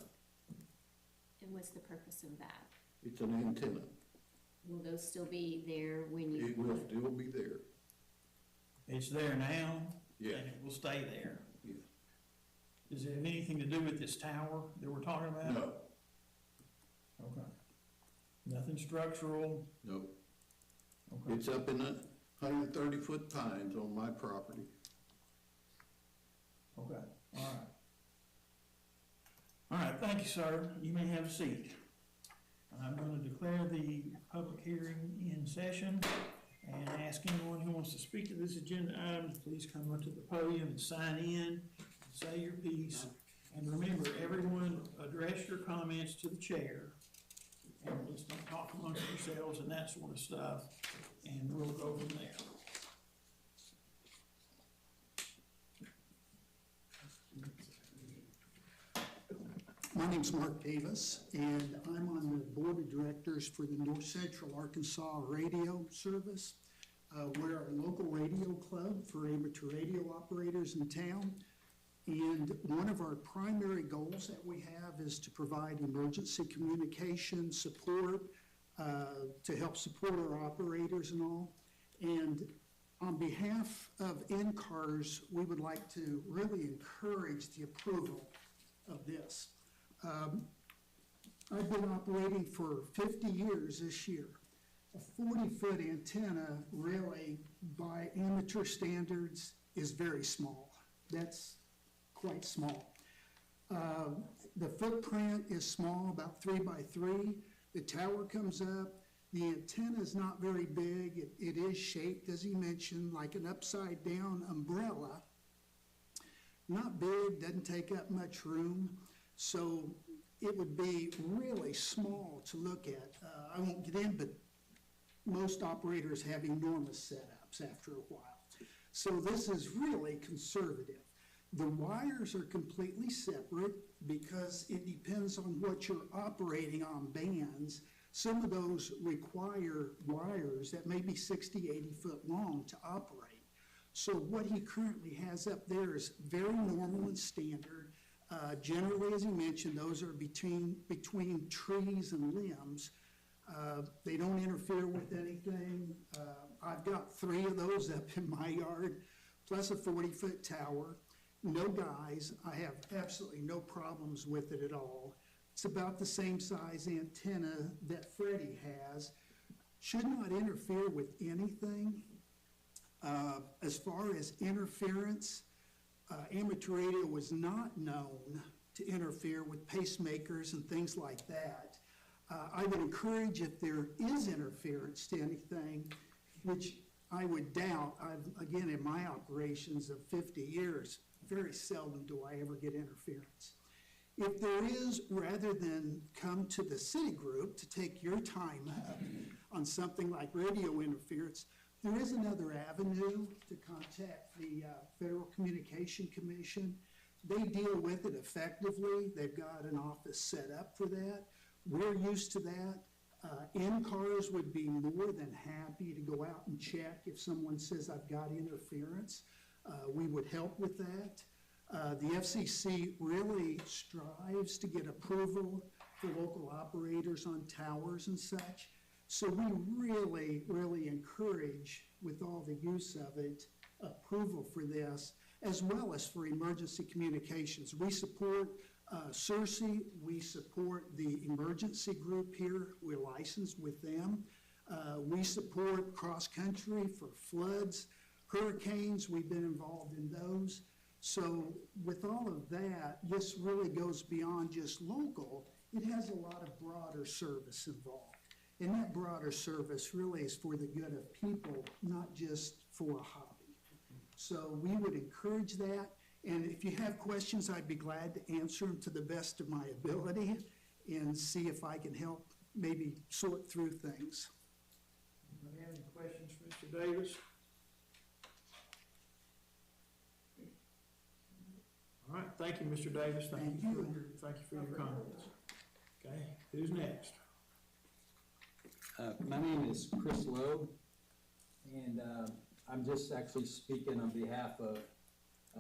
And what's the purpose of that? It's an antenna. Will those still be there when you? It will still be there. it's there now? Yes. And it will stay there? Yes. Does it have anything to do with this tower that we're talking about? No, Okay. Nothing structural? no. Okay. It's up in the 130-foot pines on my property. Okay, all right. All right, thank you, sir. You may have a seat. I'm going to declare the public hearing in session and ask anyone who wants to speak to this agenda item to please come up to the podium and sign in, say your piece. And remember, everyone address your comments to the chair. And let's don't talk amongst yourselves and that sort of stuff, and we'll go from there. My name's Mark Davis, and I'm on the board of directors for the North Central Arkansas Radio Service. We're a local radio club for amateur radio operators in town. And one of our primary goals that we have is to provide emergency communication support, to help support our operators and all. And on behalf of NCARS, we would like to really encourage the approval of this. I've been operating for 50 years this year. A 40-foot antenna really, by amateur standards, is very small. That's quite small. The footprint is small, about 3 by 3. The tower comes up. The antenna is not very big. It is shaped, as he mentioned, like an upside-down umbrella. Not big, doesn't take up much room, so it would be really small to look at. I won't get in, but most operators have enormous setups after a while. So this is really conservative. The wires are completely separate because it depends on what you're operating on bands. Some of those require wires that may be 60, 80 foot long to operate. So what he currently has up there is very normal and standard. Generally, as he mentioned, those are between trees and limbs. They don't interfere with anything. I've got 3 of those up in my yard, plus a 40-foot tower. No guys. I have absolutely no problems with it at all. It's about the same size antenna that Freddie has. Should not interfere with anything. As far as interference, amateur radio was not known to interfere with pacemakers and things like that. I would encourage, if there is interference to anything, which I would doubt, again, in my operations of 50 years, very seldom do I ever get interference. If there is, rather than come to the city group to take your time up on something like radio interference, there is another avenue to contact the Federal Communication Commission. They deal with it effectively. They've got an office set up for that. We're used to that. NCARS would be more than happy to go out and check if someone says, I've got interference. We would help with that. The FCC really strives to get approval for local operators on towers and such. So we really, really encourage, with all the use of it, approval for this, as well as for emergency communications. We support CERC, we support the emergency group here. We're licensed with them. We support cross-country for floods, hurricanes. We've been involved in those. So with all of that, this really goes beyond just local. It has a lot of broader service involved. And that broader service really is for the good of people, not just for a hobby. So we would encourage that. And if you have questions, I'd be glad to answer them to the best of my ability and see if I can help maybe sort through things. Anybody have any questions for Mr. Davis? All right, thank you, Mr. Davis. Thank you for your comments. Okay, who's next? My name is Chris Lowe, and I'm just actually speaking on behalf of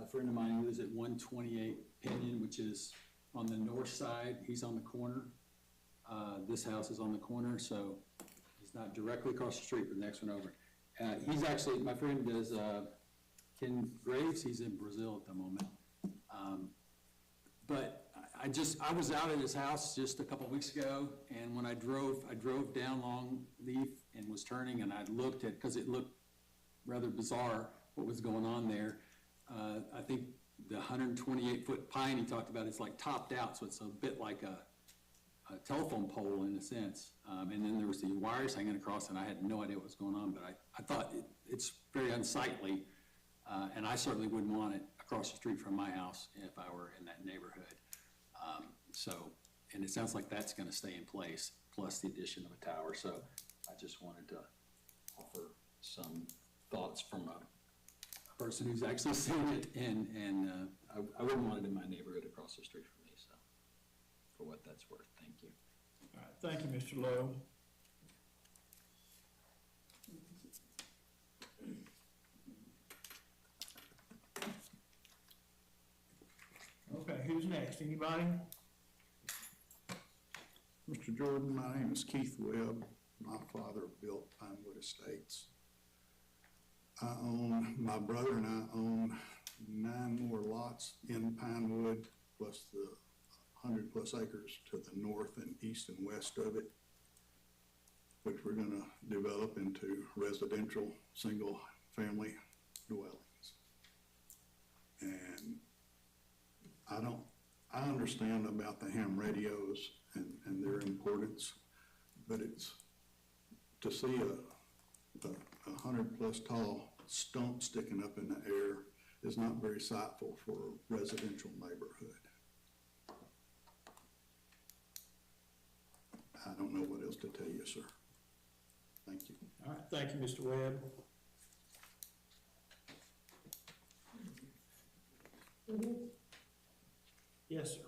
a friend of mine who lives at 128 Pinion, which is on the north side. He's on the corner. This house is on the corner, so he's not directly across the street, but the next one over. He's actually, my friend is Ken Graves. He's in Brazil at the moment. But I was out at his house just a couple weeks ago, and when I drove down Longleaf and was turning, and I looked at, because it looked rather bizarre what was going on there. I think the 128-foot pine he talked about is like topped out, so it's a bit like a telephone pole in a sense. And then there was the wires hanging across, and I had no idea what was going on, but I thought it's very unsightly, and I certainly wouldn't want it across the street from my house if I were in that neighborhood. And it sounds like that's gonna stay in place, plus the addition of a tower. So I just wanted to offer some thoughts from a person who's actually seen it, and I wouldn't want it in my neighborhood across the street from me, so for what that's worth. Thank you. All right, thank you, Mr. Lowe. Okay, who's next? Anybody? Mr. Jordan, my name is Keith Webb. My father built Pinewood Estates. My brother and I own 9 more lots in Pinewood, plus the 100+ acres to the north and east and west of it, which we're gonna develop into residential, single-family dwellings. And I understand about the ham radios and their importance, but it's to see a 100-plus tall stump sticking up in the air is not very sightful for a residential neighborhood. I don't know what else to tell you, sir. Thank you. All right, thank you, Mr. Webb. Yes, sir.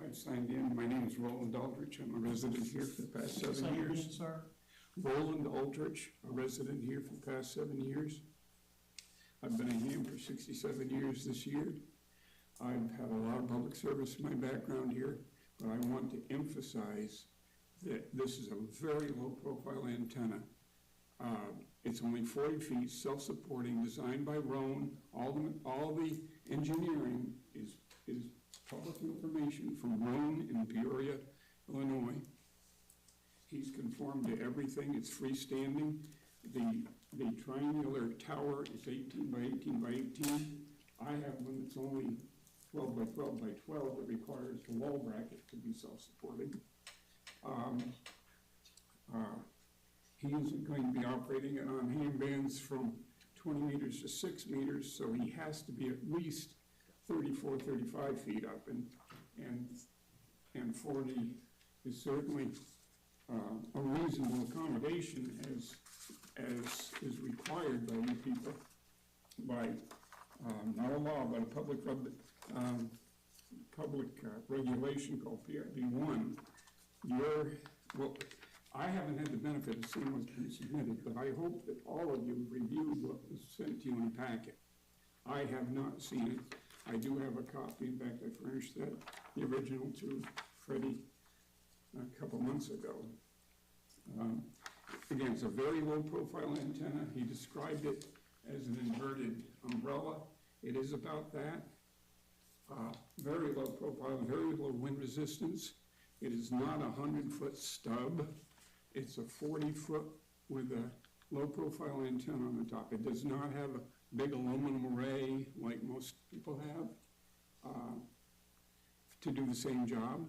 I've signed in. My name is Roland Aldrich. I'm a resident here for the past 7 Say your years. name, sir. Roland Aldrich, a resident here for the past 7 years. I've been a ham for 67 years this year. I've had a lot of public service in my background here, but I want to emphasize that this is a very low-profile antenna. It's only 40 feet, self-supporting, designed by Roan. All the engineering is public information from Roan in Peoria, Illinois. He's conformed to everything. It's freestanding. The triangular tower is 18 by 18 by 18. I have one that's only 12 by 12 by 12 that requires the wall bracket to be self-supporting. He isn't going to be operating it on ham bands from 20 meters to 6 meters, so he has to be at least 34, 35 feet up, and 40 is certainly a reasonable accommodation as is required by you people, by not a law, but a public regulation called PRB1. Well, I haven't had the benefit of seeing what's been submitted, but I hope that all of you reviewed what was sent to you in a packet. I have not seen it. I do have a copy. In fact, I furnished the original to Freddie a couple months ago. Again, it's a very low-profile antenna. He described it as an inverted umbrella. It is about that. Very low profile, very low wind resistance. It is not a 100-foot stub. It's a 40-foot with a low-profile antenna on the top. It does not have a big aluminum array like most people have to do the same job.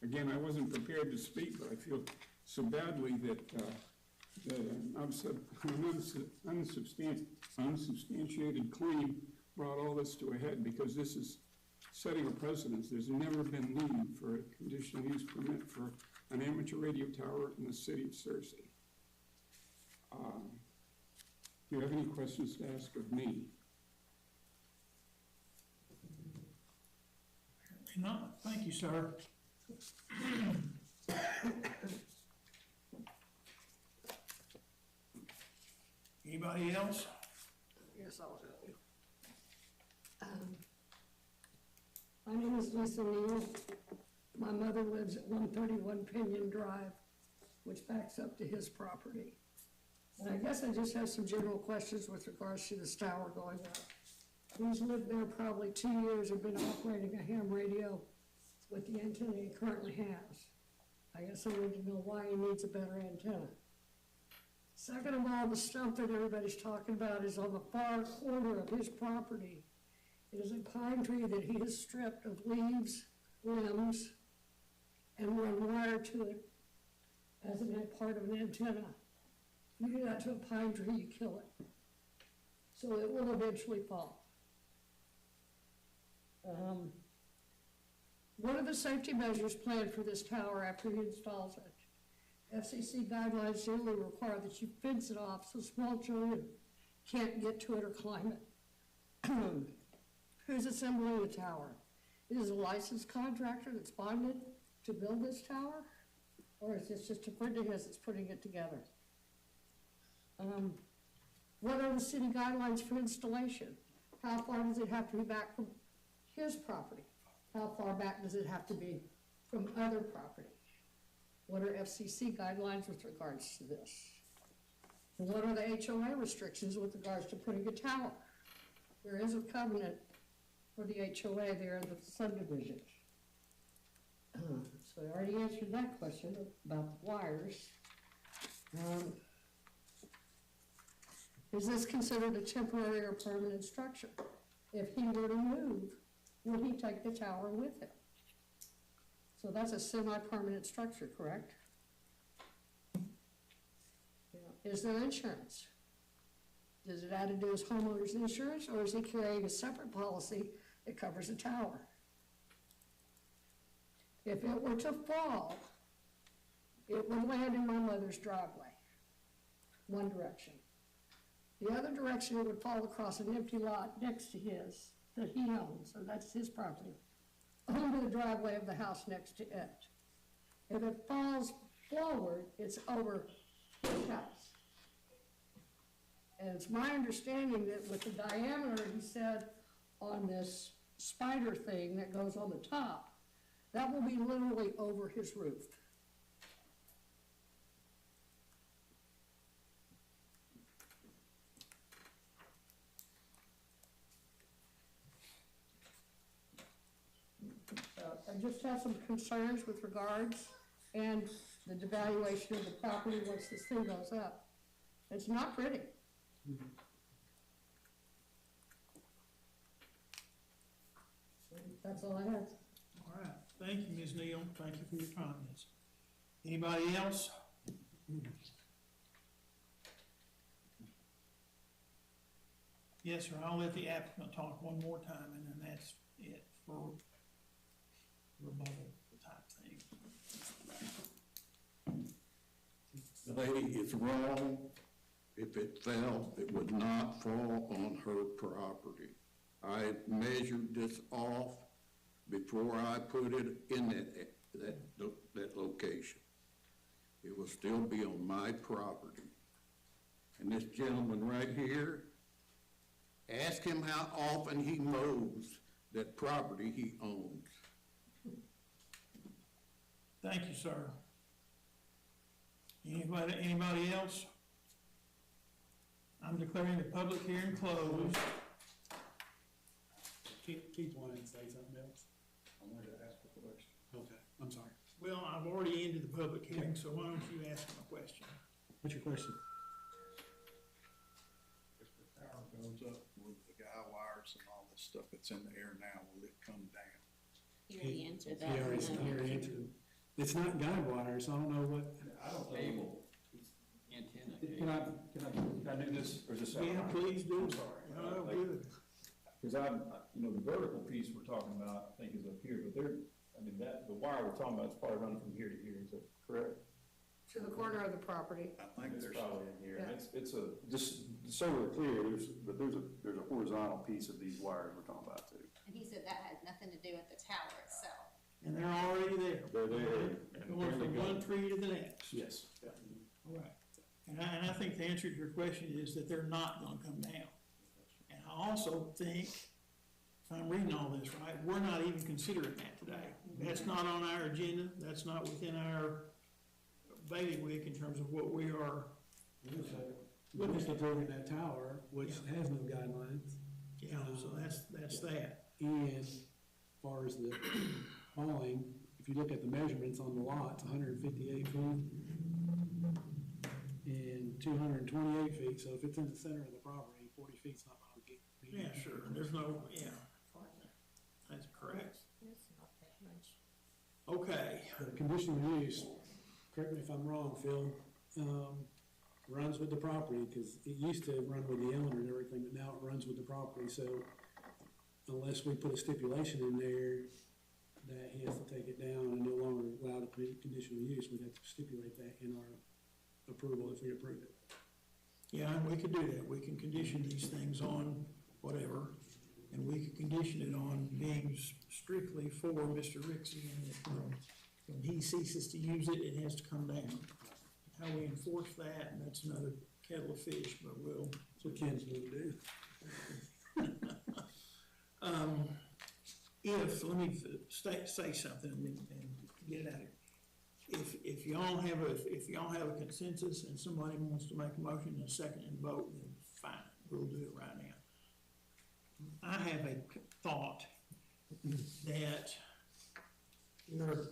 Again, I wasn't prepared to speak, but I feel so badly that an unsubstantiated claim brought all this to a head, because this is setting a precedence. There's never been need for a conditional use permit for an amateur radio tower in the city of Searcy. Do you have any questions to ask of me? Apparently not. Thank you, sir. Anybody else? Yes, I'll help you. My name is Lisa Neal. My mother lives at 131 Pinion Drive, which backs up to his property. And I guess I just have some general questions with regards to this tower going up. He's lived there probably 2 years and been operating a ham radio with the antenna he currently has. I guess I need to know why he needs a better antenna. Second of all, the stump that everybody's talking about is on the far corner of his property. It is a pine tree that he has stripped of leaves, limbs, and run wire to it as a part of an antenna. If you do that to a pine tree, you kill it. So it will eventually fall. What are the safety measures planned for this tower after he installs it? FCC guidelines generally require that you fence it off so small children can't get to it or climb it. Who's assembling the tower? Is it a licensed contractor that's bonded to build this tower? Or is this just a friend of his that's putting it together? What are the city guidelines for installation? How far does it have to be back from his property? How far back does it have to be from other property? What are FCC guidelines with regards to this? And what are the HOA restrictions with regards to putting a tower? There is a covenant for the HOA there in the subdivision. So I already answered that question about the wires. Is this considered a temporary or permanent structure? If he were to move, would he take the tower with him? So that's a semi-permanent structure, correct? is there insurance? Does it add to do his homeowner's insurance, or is he carrying a separate policy that covers the tower? If it were to fall, it would land in my mother's driveway, one direction. The other direction, it would fall across an empty lot next to his, that he owns, so that's his property, onto the driveway of the house next to it. If it falls forward, it's over his house. And it's my understanding that with the diameter, he said, on this spider thing that goes on the top, that will be literally over his roof. I just have some concerns with regards and the devaluation of the property once this thing goes up. It's not pretty. That's all I have. All right, thank you, Ms. Neal, thank you for your comments. Anybody else? Yes, sir, I'll let the applicant talk one more time, and then that's it for rebuttal type thing. The lady is wrong. If it fell, it would not fall on her property. I measured this off before I put it in that location. It will still be on my property. And this gentleman right here, ask him how often he mows that property he owns. Thank you, sir. Anybody else? I'm declaring the public hearing closed. Keith wanted to say something else. I wanted to ask a question. Okay, I'm sorry. Well, I've already ended the public hearing, so why don't you ask him a question? What's your question? If the tower goes up with the guy wires and all this stuff that's in the air now, will it come down? He already answered that. He already answered. It's not guide wires, so I don't know what. I don't know. Antenna. Can I do this, or is this? Yeah, please do. I'm sorry. Oh, good. Because the vertical piece we're talking about, I think is up here, but the wire we're talking about is probably running from here to here, is that correct? To the corner of the property. I think It's there's. probably in here, and Yeah. it's just so we're clear, there's a horizontal piece of these wires we're talking about too. And he said that has nothing to do with the tower itself. And they're already there. They're there. and Going there they from go. one tree to the next. Yes. All right. And I think the answer to your question is that they're not gonna come down. And I also think, if I'm reading all this right, we're not even considering that today. That's not on our agenda, that's not within our bailiwick in terms of what we are. We're just approving that tower, which has no guidelines. Yeah, so that's that. And as far as the hauling, if you look at the measurements on the lot, it's 158 feet and 228 feet. So if it's in the center of the property, 40 feet's not going to be. Yeah, sure, there's no, yeah, that's correct. It's not that much. Okay, The conditional use, correct me if I'm wrong, Phil, runs with the property, because it used to run with the owner and everything, but now it runs with the property, so unless we put a stipulation in there that he has to take it down and no longer allow the conditional use, we'd have to stipulate that in our approval if we approve it. yeah, and we could do that, we can condition these things on whatever, and we could condition it on being strictly for Mr. Rixey, and that when he ceases to use it, it has to come down. How we enforce that, and that's another kettle of fish, but we'll. That's what Ken's going to do. Let me say something and get it out of here. If y'all have a consensus and somebody wants to make a motion and a second and vote, then fine, we'll do it right now. I have a thought that there are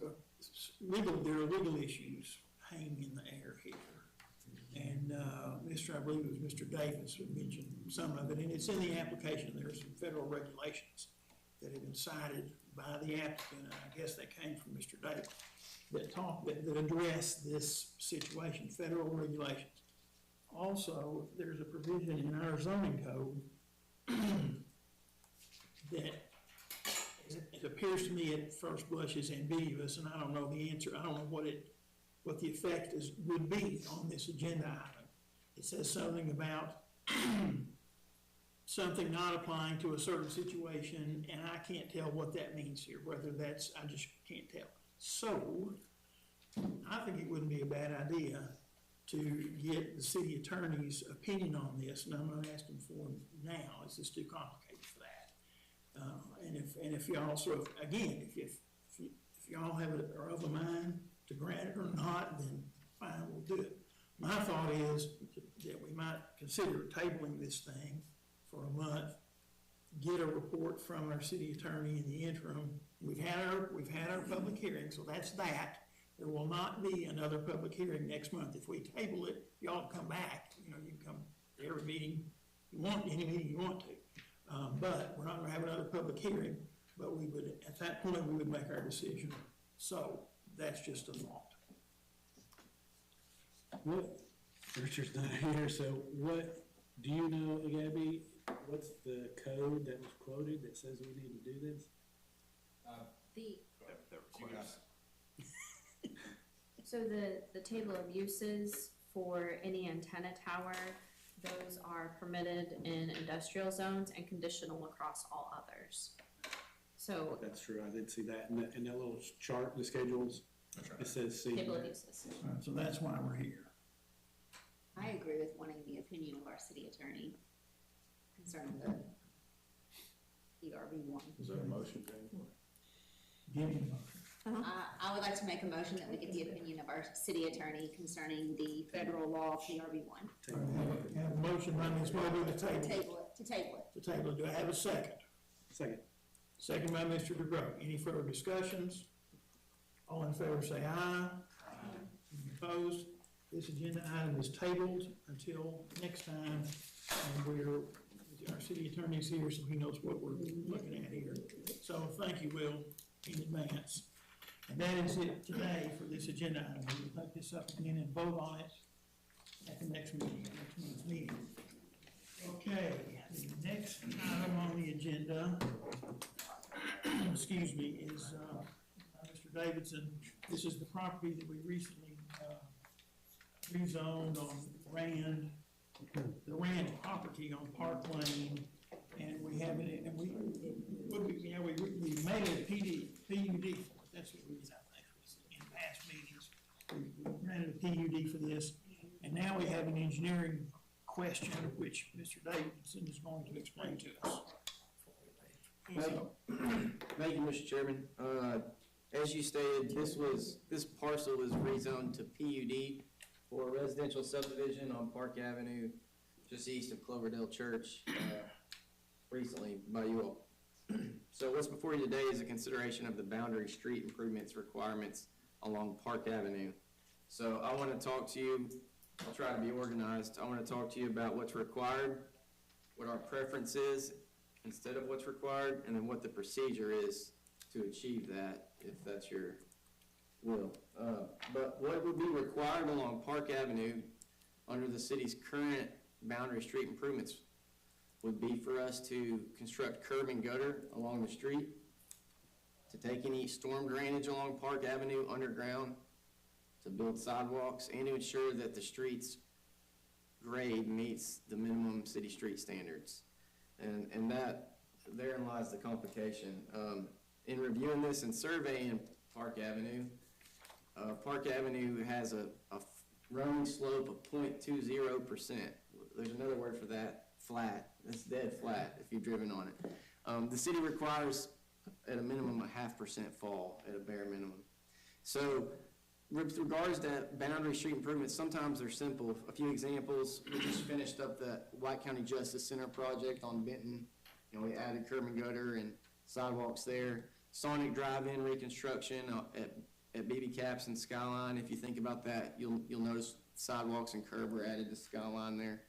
legal issues hanging in the air here. And, I believe it was Mr. Davis who mentioned some of it, and it's in the application. There are some federal regulations that have been cited by the applicant, and I guess they came from Mr. Davis, that address this situation, federal regulations. Also, there's a provision in our zoning code that it appears to me at first blush is ambiguous, and I don't know the answer, I don't know what the effect would be on this agenda item. It says something about something not applying to a certain situation, and I can't tell what that means here, whether that's, I just can't tell. So, I think it wouldn't be a bad idea to get the city attorney's opinion on this, and I'm not asking for him now, it's just too complicated for that. And if y'all sort of, again, if y'all are of a mind to grant it or not, then fine, we'll do it. My thought is that we might consider tabling this thing for a month, get a report from our city attorney in the interim. We've had our public hearing, so that's that. There will not be another public hearing next month. If we table it, y'all come back, you can come to every meeting you want, any meeting you want to. But we're not gonna have another public hearing, but we would, at that point, we would make our decision. So that's just a thought. What, Richard's not here, so what, do you know, Gabby, what's the code that was quoted that says we need to do this? So the table of uses for any antenna tower, those are permitted in industrial zones and conditional across all others. So, That's true, I did see that, in that little chart, the schedules, it says C. table of uses. So that's why we're here. I agree with wanting the opinion of our city attorney concerning the ERB one. Is that a motion, Jane? Give me a motion. I would like to make a motion that we get the opinion of our city attorney concerning the federal law of PRB one. I have a motion by Ms. Mobley to table. To table it. To table. Do I have a second? Second. Second by Mr. DeGroat. Any further discussions? All in favor say aye. Any opposed? This agenda item is tabled until next time, and our city attorney's here, so he knows what we're looking at here. So thank you, Will, in advance. And that is it today for this agenda item. We'll take this up again and vote on it at the next meeting, next month's meeting. Okay, the next item on the agenda, excuse me, is Mr. Davidson. This is the property that we recently rezoned on Rand, the Rand property on Park Lane, and we have it, and we made it a PUD for it. That's what we did, I think, in past meetings. We granted a PUD for this, and now we have an engineering question, which Mr. Davidson is going to explain to us. Thank you, Mr. Chairman. As you stated, this parcel was rezoned to PUD for a residential subdivision on Park Avenue, just east of Cloverdale Church, recently by you all. So what's before you today is a consideration of the boundary street improvements requirements along Park Avenue. So I want to talk to you, I'll try to be organized. I want to talk to you about what's required, what our preference is instead of what's required, and then what the procedure is to achieve that, if that's your will. But what would be required along Park Avenue under the city's current boundary street improvements would be for us to construct curb and gutter along the street, to take any storm drainage along Park Avenue underground, to build sidewalks, and to ensure that the street's grade meets the minimum city street standards. And that, therein lies the complication. In reviewing this and surveying Park Avenue has a running slope of 0.20%. There's another word for that, flat. It's dead flat if you've driven on it. The city requires at a minimum a 0.5% fall at a bare minimum. So with regards to boundary street improvements, sometimes they're simple. A few examples, we just finished up the White County Justice Center project on Benton. We added curb and gutter and sidewalks there. Sonic Drive-In reconstruction at BB Caps and Skyline. If you think about that, you'll notice sidewalks and curb were added to Skyline there.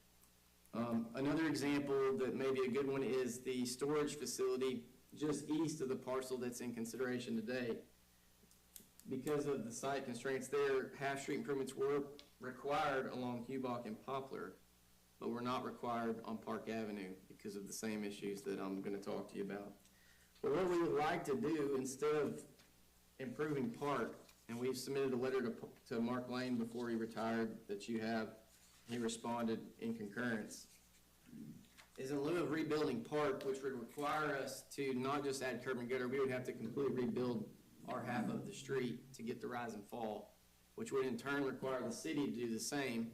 Another example that may be a good one is the storage facility just east of the parcel that's in consideration today. Because of the site constraints there, half-street improvements were required along Hubach and Poplar, but we're not required on Park Avenue because of the same issues that I'm gonna talk to you about. But what we would like to do, instead of improving Park, and we've submitted a letter to Mark Lane before he retired that you have, he responded in concurrence, is in lieu of rebuilding Park, which would require us to not just add curb and gutter, we would have to completely rebuild our half of the street to get the rise and fall, which would in turn require the city to do the same,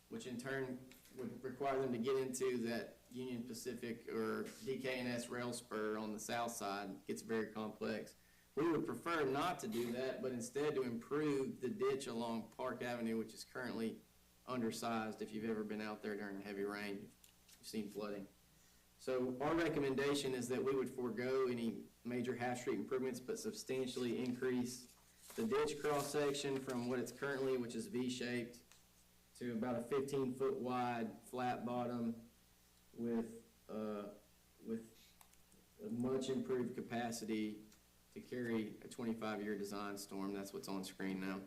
which in turn would require them to get into that Union Pacific or DK&S rail spur on the south side. It gets very complex. We would prefer not to do that, but instead to improve the ditch along Park Avenue, which is currently undersized. If you've ever been out there during heavy rain, you've seen flooding. So our recommendation is that we would forego any major half-street improvements, but substantially increase the ditch cross-section from what it's currently, which is V-shaped, to about a 15-foot wide flat bottom with a much improved capacity to carry a 25-year design storm. That's what's on screen now.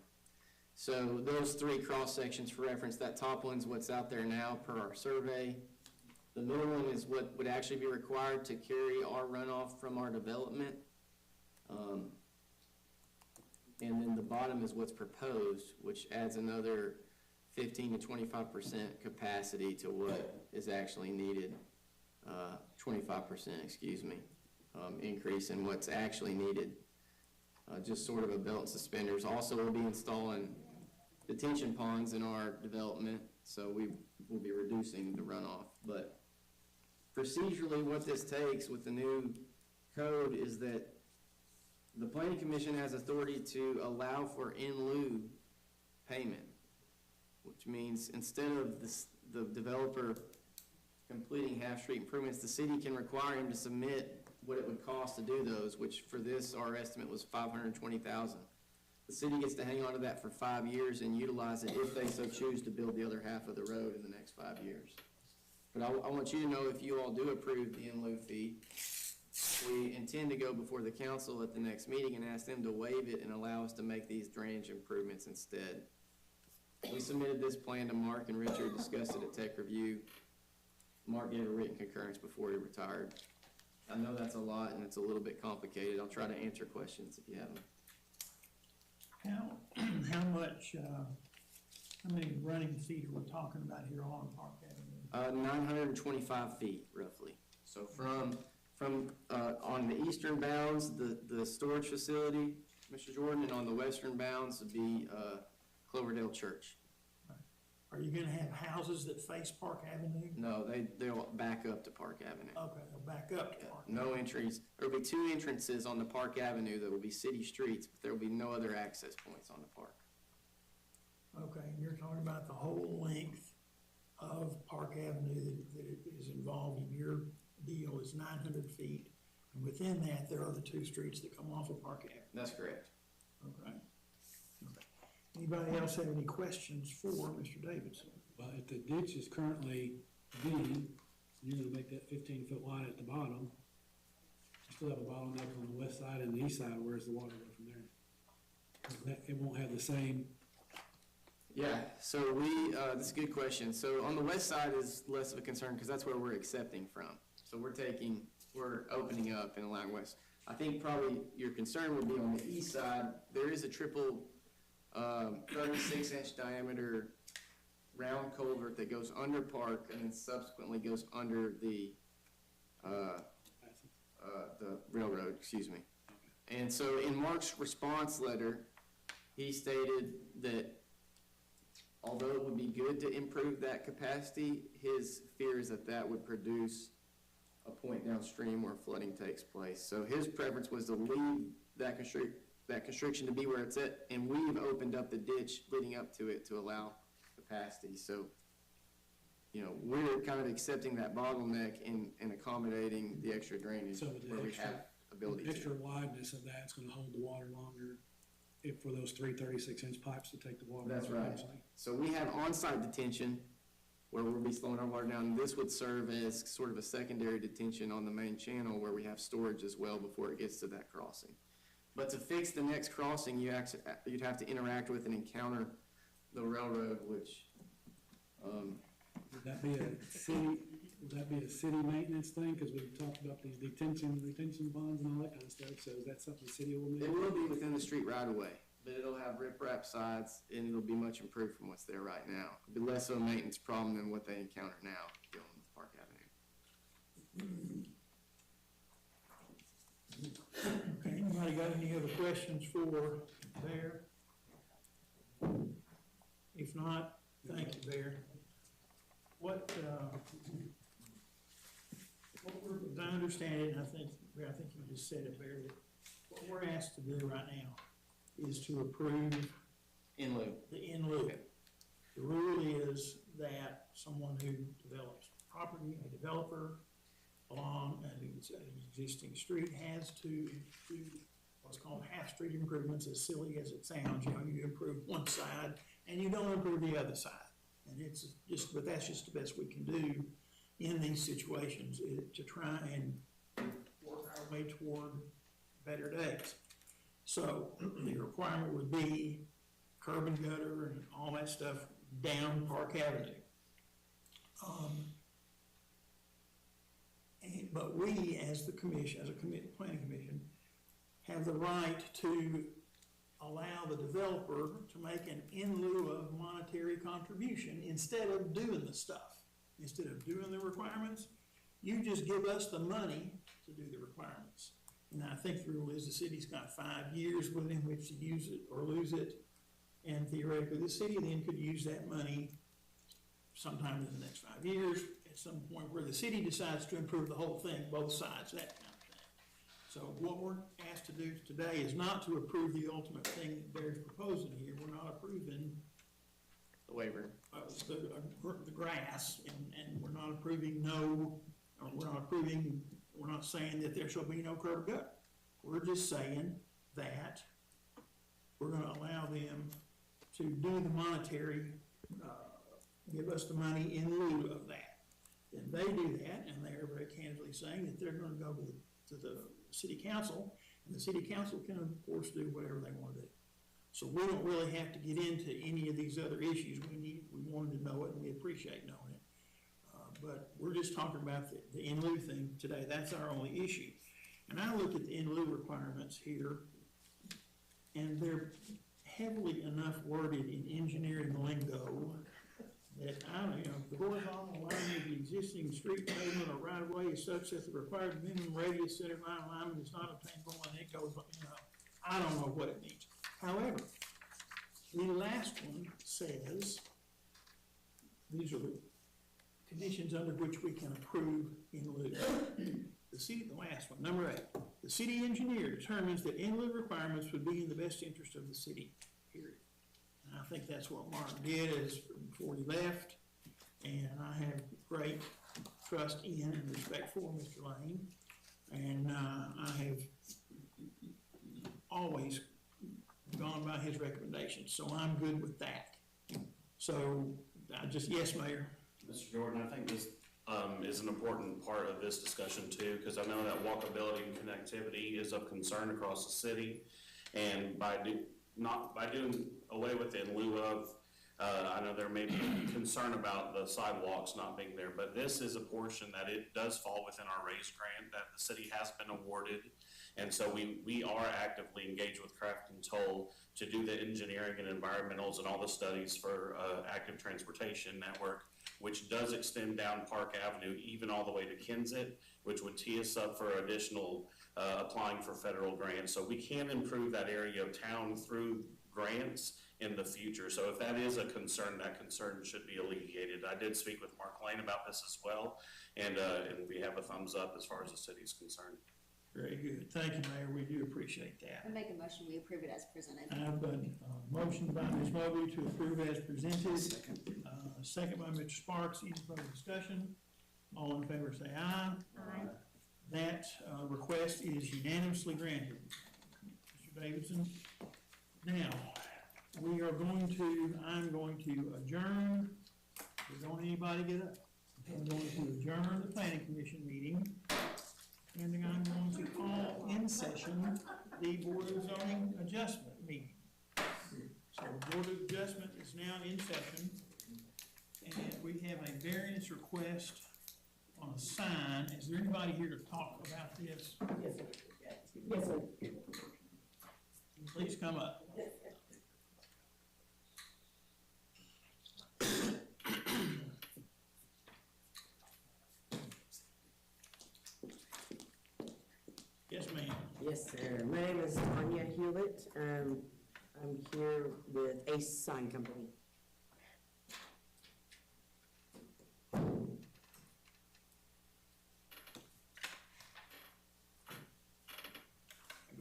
So those three cross-sections for reference, that top one's what's out there now per our survey. The middle one is what would actually be required to carry our runoff from our development. And then the bottom is what's proposed, which adds another 15 to 25% capacity to what is actually needed, 25%, excuse me, increase in what's actually needed. Just sort of a belt and suspenders. Also, we'll be installing detention ponds in our development, so we will be reducing the runoff. But procedurally, what this takes with the new code is that the Planning Commission has authority to allow for in lieu payment, which means instead of the developer completing half-street improvements, the city can require him to submit what it would cost to do those, which for this, our estimate was $520,000. The city gets to hang on to that for 5 years and utilize it if they so choose to build the other half of the road in the next 5 years. But I want you to know, if you all do approve the in lieu fee, we intend to go before the council at the next meeting and ask them to waive it and allow us to make these drainage improvements instead. We submitted this plan to Mark and Richard, discussed it at Tech Review. Mark gave a written concurrence before he retired. I know that's a lot and it's a little bit complicated. I'll try to answer questions if you have them. How much, how many running feet are we talking about here on Park Avenue? 925 feet roughly. So from on the eastern bounds, the storage facility, Mr. Jordan, and on the western bounds would be Cloverdale Church. Are you gonna have houses that face Park Avenue? No, they'll back up to Park Avenue. Okay, they'll back up to Park. No entries. There'll be 2 entrances on the Park Avenue that will be city streets, but there will be no other access points on the park. Okay, and you're talking about the whole length of Park Avenue that is involved in your deal is 900 feet. And within that, there are the 2 streets that come off of Park Avenue. That's correct. Okay. Anybody else have any questions for Mr. Davidson? Well, if the ditch is currently V, and you're gonna make that 15-foot wide at the bottom, you still have a bottleneck on the west side and the east side. Where's the water go from there? It won't have the same. Yeah, so that's a good question. So on the west side is less of a concern because that's where we're accepting from. So we're opening up and allowing west. I think probably your concern would be on the east side. There is a triple 36-inch diameter round culvert that goes under Park and then subsequently goes under the railroad, excuse me. And so in Mark's response letter, he stated that although it would be good to improve that capacity, his fear is that that would produce a point downstream where flooding takes place. So his preference was to leave that constriction to be where it's at, and we've opened up the ditch leading up to it to allow capacity. So, we're kind of accepting that bottleneck and accommodating the extra drainage So where we have ability the extra to. wideness of that's gonna hold the water longer for those 3 36-inch pipes to take the water. That's out right. eventually. So we have on-site detention where we'll be slowing our water down. This would serve as sort of a secondary detention on the main channel where we have storage as well before it gets to that crossing. But to fix the next crossing, you'd have to interact with and encounter the railroad, which, Would that be a city maintenance thing? Cause we've talked about these retention bonds and all that kind of stuff, so is that something the city will it need? will be within the street right away, but it'll have riprap sides and it'll be much improved from what's there right now. It'll be less of a maintenance problem than what they encounter now dealing with Park Avenue. Okay, anybody got any other questions for Bear? If not, thank you, Bear. What as I understand it, and I think you just said it, Bear, that what we're asked to do right now is to approve In lieu. the in lieu. The rule is that someone who develops property, a developer, along an existing street has to do what's called half-street improvements, as silly as it sounds. You know, you improve one side and you don't improve the other side. And it's just, but that's just the best we can do in these situations, to try and work our way toward better days. So the requirement would be curb and gutter and all that stuff down Park Avenue. But we, as the commission, as a planning commission, have the right to allow the developer to make an in lieu of monetary contribution instead of doing the stuff. Instead of doing the requirements, you just give us the money to do the requirements. And I think the rule is the city's got 5 years within which to use it or lose it. And theoretically, the city then could use that money sometime in the next 5 years, at some point where the city decides to improve the whole thing, both sides, that kind of thing. So what we're asked to do today is not to approve the ultimate thing that Bear's proposing here. We're not approving The waiver. the grass, and we're not approving we're not saying that there shall be no curb gut. We're just saying that we're gonna allow them to do the monetary, give us the money in lieu of that. Then they do that, and they're very candidly saying that they're gonna go to the city council, and the city council can, of course, do whatever they wanna do. So we don't really have to get into any of these other issues. We wanted to know it, and we appreciate knowing it. But we're just talking about the in lieu thing today. That's our only issue. And I look at the in lieu requirements here, and they're heavily enough worded in engineering lingo that the horizontal line of the existing street pavement or right of way is such that the required minimum radius center line alignment is not obtainable, and it goes, I don't know what it means. However, the last one says, these are the conditions under which we can approve in lieu. The last one, number 8, the city engineer determines that in lieu requirements would be in the best interest of the city, period. And I think that's what Mark did before he left, and I have great trust in and respect for Mr. Lane, and I have always gone by his recommendations, so I'm good with that. So, yes, Mayor. Mr. Jordan, I think this is an important part of this discussion too, because I know that walkability and connectivity is of concern across the city. And by doing away with it in lieu of, I know there may be concern about the sidewalks not being there, but this is a portion that it does fall within our raise grant that the city has been awarded. And so we are actively engaged with Craft and Toll to do the engineering and environmentals and all the studies for active transportation network, which does extend down Park Avenue, even all the way to Kensett, which would tee us up for additional applying for federal grants. So we can improve that area of town through grants in the future. So if that is a concern, that concern should be alleviated. I did speak with Mark Lane about this as well, and we have a thumbs up as far as the city is concerned. Very good. Thank you, Mayor. We do appreciate that. I make a motion, we approve it as presented. I have a motion by Ms. Mobley to approve as presented. Second by Mr. Sparks. Any further discussion? All in favor say aye. Aye. That request is unanimously granted. Mr. Davidson. Now, I'm going to adjourn. Don't anybody get up. I'm going to adjourn the planning commission meeting. And I'm going to call in session the Board of Zoning Adjustment meeting. So the Board of Adjustment is now in variance request on a sign. Is there anybody here to talk about this? Yes, sir. Yes, sir. Please come up. Yes, ma'am. Yes, sir. My name is Tanya Hewlett. I'm here with Ace Sign Company.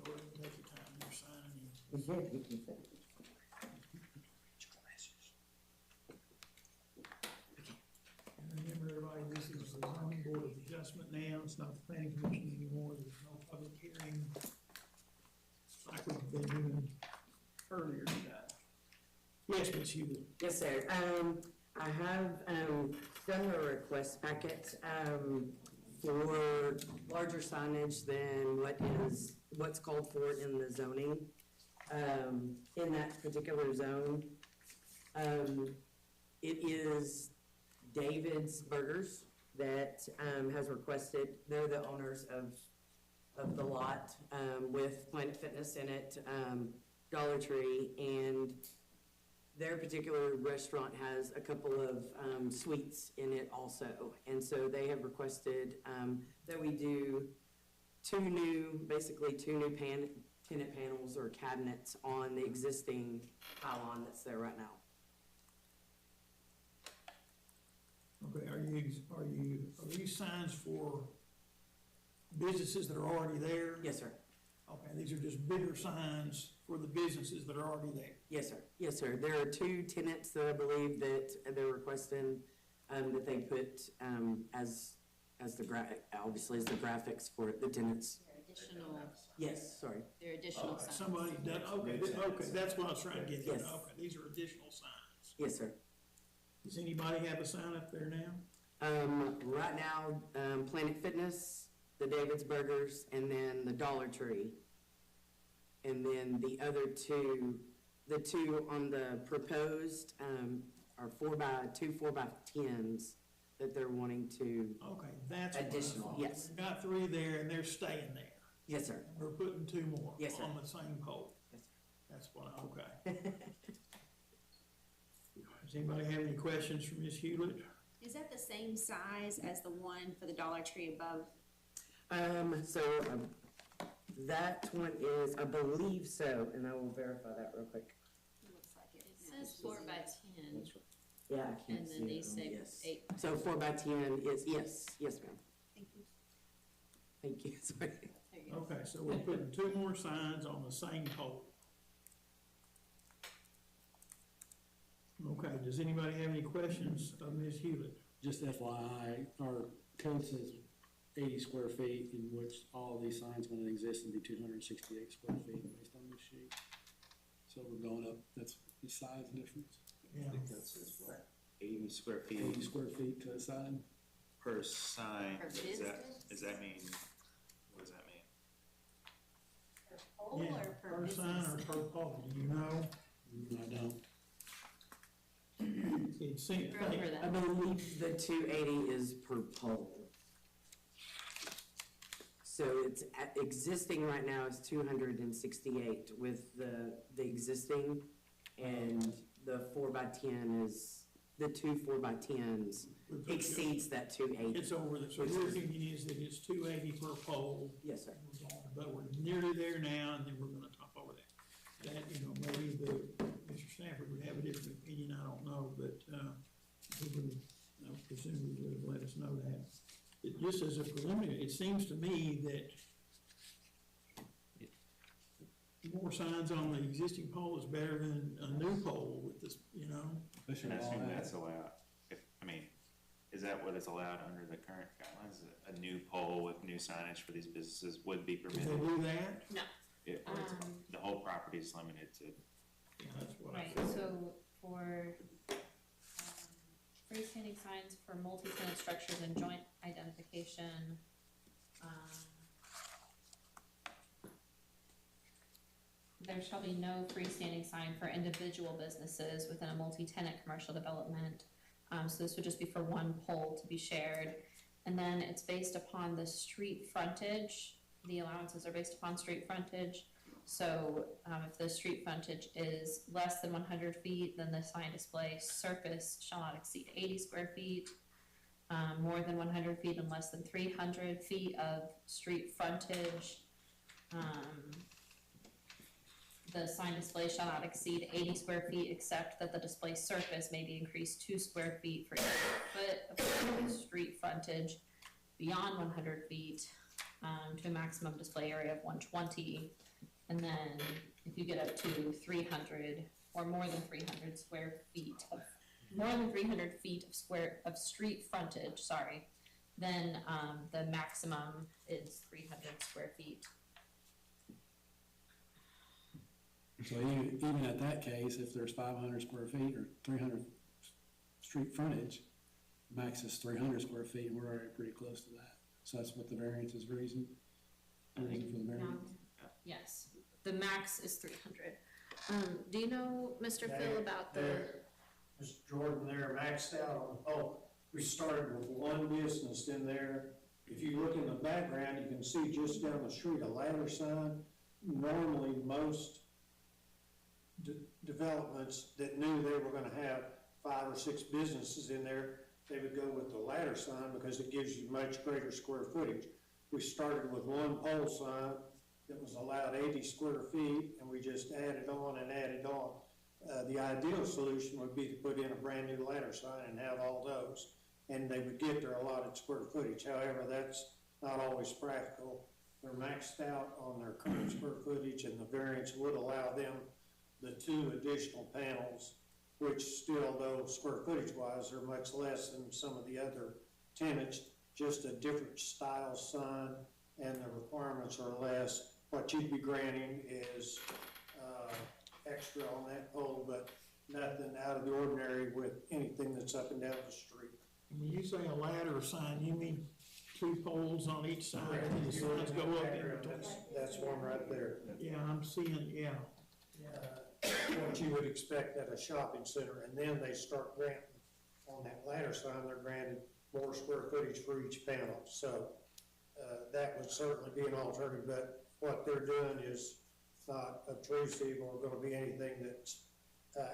Go ahead and take your time, you're signing in. And remember, everybody, this is the zoning board of adjustment now, it's not the planning commission anymore, there's no public hearing like we've been doing earlier today. Yes, Ms. Hewlett. Yes, sir. I have, done a request packet, for larger signage than what's called for in the zoning, in that particular zone. It is David's Burgers that, has requested, they're the owners of the lot, with Planet Fitness in it, Dollar Tree, and their particular restaurant has a couple of suites in it also. And so they have requested that we do basically two new tenant panels or cabinets on the existing pylon that's there right now. Okay, are these signs for businesses that are already there? Yes, sir. Okay, these are just bigger signs for the businesses that are already there? Yes, sir. Yes, sir. There are two tenants that I believe that they're requesting that they put as the obviously as the graphics for the tenants. Additional, Yes, sorry. they're additional signs. Somebody done, okay, that's what I was trying to get at. Yes. Okay, these are additional signs. Yes, sir. Does anybody have a sign up there now? Right now, Planet Fitness, the David's Burgers, and then the Dollar Tree. And then the other two, the two on the proposed, are 4x10s that they're wanting to, Okay, that's what I additional, thought. yes. We've got 3 there and they're staying there. Yes, sir. And we're putting 2 more. Yes, sir. On the same pole. Yes, sir. That's what, okay. Does anybody have any questions for Ms. Hewlett? Is that the same size as the one for the Dollar Tree above? That one is, I believe so, and I will verify that real quick. Looks like it. It says 4x10, Yeah, I can't and see then it. these say Yes. 8. So 4x10 is, yes, ma'am. Thank you. Thank you, sorry. There you go. Okay, so we're putting 2 more signs on the same pole. Okay, does anybody have any questions of Ms. Hewlett? Just FYI, our code says 80 square feet, in which all these signs gonna exist and be 268 square feet based on this sheet. So we're going up, that's the size difference. Yeah. I think that says what, 80 square feet 80 square feet to a sign. per sign. Per Does that mean, what does that mean? Per pole Yeah, or per per sign business? or per pole, do you know? I don't. It seems, Remember I that. believe the 280 is per pole. So it's, existing right now is 268 with the existing, and the 4x10 is, the 2 4x10s exceeds that 280. it's over, so your opinion is that it's 280 per pole, Yes, sir. but we're nearly there now, and then we're gonna top over that. That, maybe Mr. Stanford would have a different opinion, I don't know, but, he would, I presume he would have let us know that. It just as a preliminary, it seems to me that more signs on the existing pole is better than a new pole with this, I assume that's allowed, is that what is allowed under the current guidelines? A new pole with new signage for these businesses would be Did permitted? they do that? No. The whole property is limited to, Yeah, that's what I Right, thought. so for freestanding signs for multi-tenant structures and joint identification, there shall be no freestanding sign for individual businesses within a multi-tenant commercial development. So this would just be for one pole to be shared. And then it's based upon the street frontage. The allowances are based upon street frontage. So, if the street frontage is less than 100 feet, then the sign display surface shall not exceed 80 square feet. More than 100 feet and less than 300 feet of street frontage. The sign display shall not exceed 80 square feet, except that the display surface may be increased 2 square feet for each foot of street frontage beyond 100 feet, to a maximum display area of 120. And then if you get up to 300 or more than 300 square feet of, more than 300 feet of street frontage, then, the maximum is 300 square feet. So even at that case, if there's 500 square feet or 300 street frontage, max is 300 square feet, and we're already pretty close to that. So that's what the variance is reason for the variance? Yes, the max is 300. Do you know, Mr. Phil, about the? Mr. Jordan, they're maxed out on, we started with one business in there. If you look in the background, you can see just down the street a ladder sign. Normally, most developments that knew they were gonna have 5 or 6 businesses in there, they would go with the ladder sign because it gives you much greater square footage. We started with one pole sign that was allowed 80 square feet, and we just added on and added on. The ideal solution would be to put in a brand new ladder sign and have all those, and they would get their allotted square footage. However, that's not always practical. They're maxed out on their current square footage, and the variance would allow them the 2 additional panels, which still, though square footage wise, are much less than some of the other tenants, just a different style sign, and the requirements are less. What you'd be granting is extra on that pole, but nothing out of the ordinary with anything that's up and down the street. When you say a ladder sign, you mean 2 poles on each side, and the signs go up in between? That's one right there. Yeah, I'm seeing, yeah. What you would expect at a shopping center, and then they start granting, on that ladder sign, they're granted more square footage for each panel. So that would certainly be an alternative, but what they're doing is not obtrusive or gonna be anything that's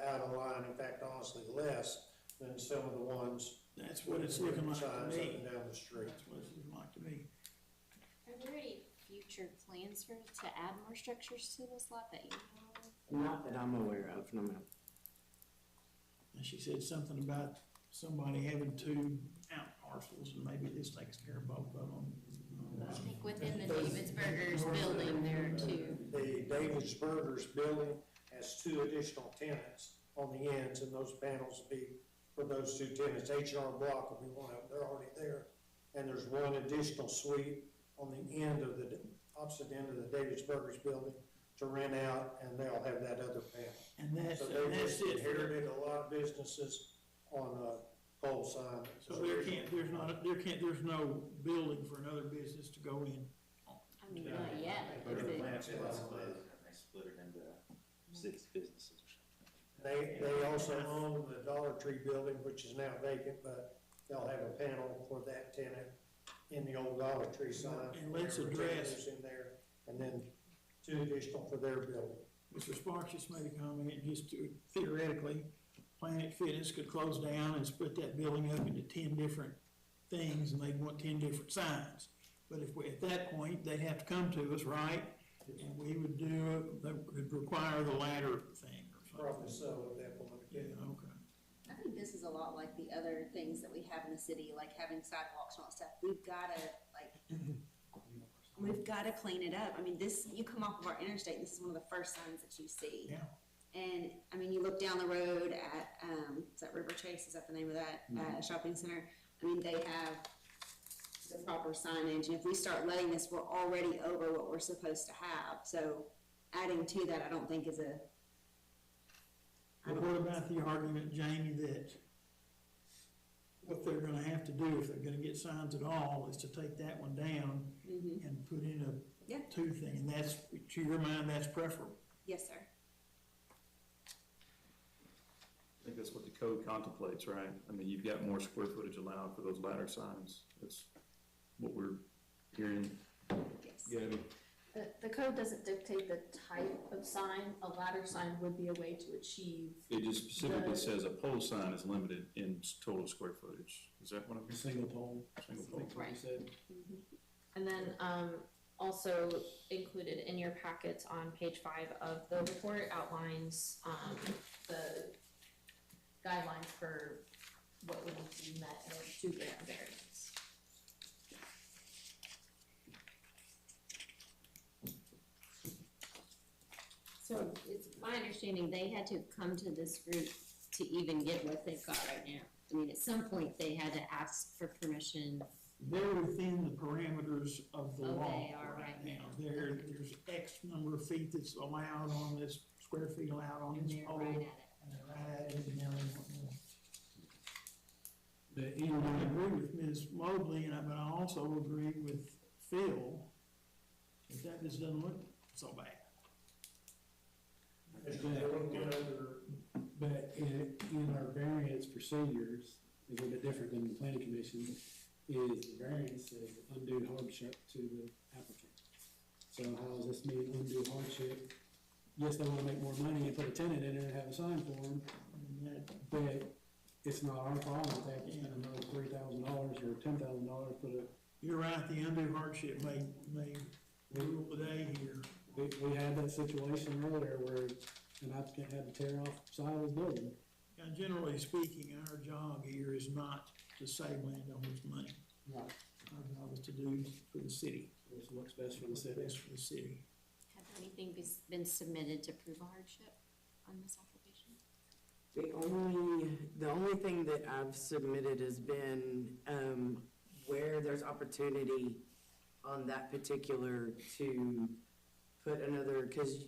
out of line. In fact, honestly, less than some of the ones. That's what it's looking like to signs me. up and down the street. That's what it's looking like to me. Are there any future plans to add more structures to this lot that you know of? Not that I'm aware of, no ma'am. And she said something about somebody having 2 out parcels, and maybe this takes care of both of them. I think within the David's Burgers building there are 2. The David's Burgers building has 2 additional tenants on the ends, and those panels will be for those 2 tenants. H&R Block will be one of them, they're already there. And there's 1 additional suite on the end of the, opposite end of the David's Burgers building to rent out, and they'll have that other panel. And that's, So and they that's just it. inherited a lot of businesses on a pole sign. So there's no building for another business to go in. I mean, not yet. But is the it? plants was closed and they split it into 6 businesses or something. They also own the Dollar Tree building, which is now vacant, but they'll have a panel for that tenant in the old Dollar Tree sign. And let's Their address- retailers in there, and then 2 additional for their building. Mr. Sparks just made a comment, just theoretically, Planet Fitness could close down and split that building up into 10 different things, and they'd want 10 different signs. But if we, at that point, they'd have to come to us, right? And we would that would require the ladder thing or something. Probably so, at that point. Yeah, okay. I think this is a lot like the other things that we have in the city, like having sidewalks and all that stuff. We've gotta clean it up. I mean, this, you come off of our interstate, this is one of the first signs that you see. Yeah. And, I mean, you look down the road at, is that River Chase, is that the name of that, shopping center? I mean, they have the proper signage, and if we start letting this, we're already over what we're supposed to have. So adding to that, I don't think is a. But what about the argument, Jamie, that what they're gonna have to do if they're gonna get signs at all is to take that one down and put in a 2 thing, and that's, to your mind, that's preferable? Yes, sir. I think that's what the code contemplates, right? I mean, you've got more square footage allowed for those ladder signs. That's what we're hearing. Yes. Gabby? The code doesn't dictate the type of sign. A ladder sign would be a way to achieve. It just specifically says a pole sign is limited in total square footage. Is that what I'm? Single pole. Single I pole. think what you said. And then, also included in your packets on page 5 of the report outlines, the guidelines for what would need to be met in order to grant a variance. So it's my understanding they had to come to this group to even get what they've got right now. I mean, at some point, they had to ask for permission. They're within the parameters of the Oh, law they are right now. There's X number of feet that's allowed on this, square feet allowed on And this they're pole. right at it. And they're right at it, and now they want more. But And I agree with Ms. Mobley, but I also agree with Phil, that just doesn't look so bad. But in our variance procedures, is a little bit different than the planning commission, is the variance is undue hardship to the applicant. So how does this mean undue hardship? Yes, they wanna make more money and put a tenant in there and have a sign for them, but it's not our problem if they have to spend another $3,000 or $10,000, put a. You're right, the undue hardship may rule the day here. We had that situation earlier where an applicant had to tear off the side of his building. And generally speaking, our job here is not to save landowners money. Right. Our job is to do for the city. Which looks best for the city. Best for the city. Has anything been submitted to prove a hardship on this application? The only thing that I've submitted has been, where there's opportunity on that particular to put another, cause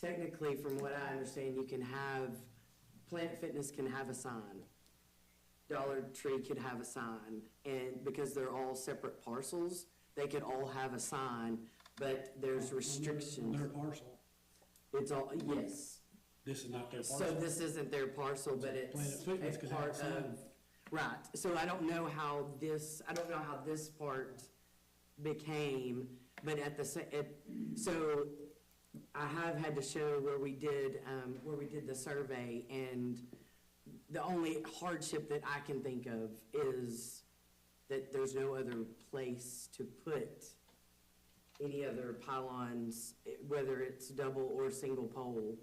technically, from what I understand, you can have, Planet Fitness can have a sign. Dollar Tree could have a sign, and because they're all separate parcels, they could all have a sign, but there's restrictions. Their parcel. It's all, yes. This is not their parcel. So this isn't their parcel, but Planet it's Fitness a could have part a sign. of, right, so I don't know how this part became, but at the, so I have had to show where we did the survey, and the only hardship that I can think of is that there's no other place to put any other pylons, whether it's double or single pole.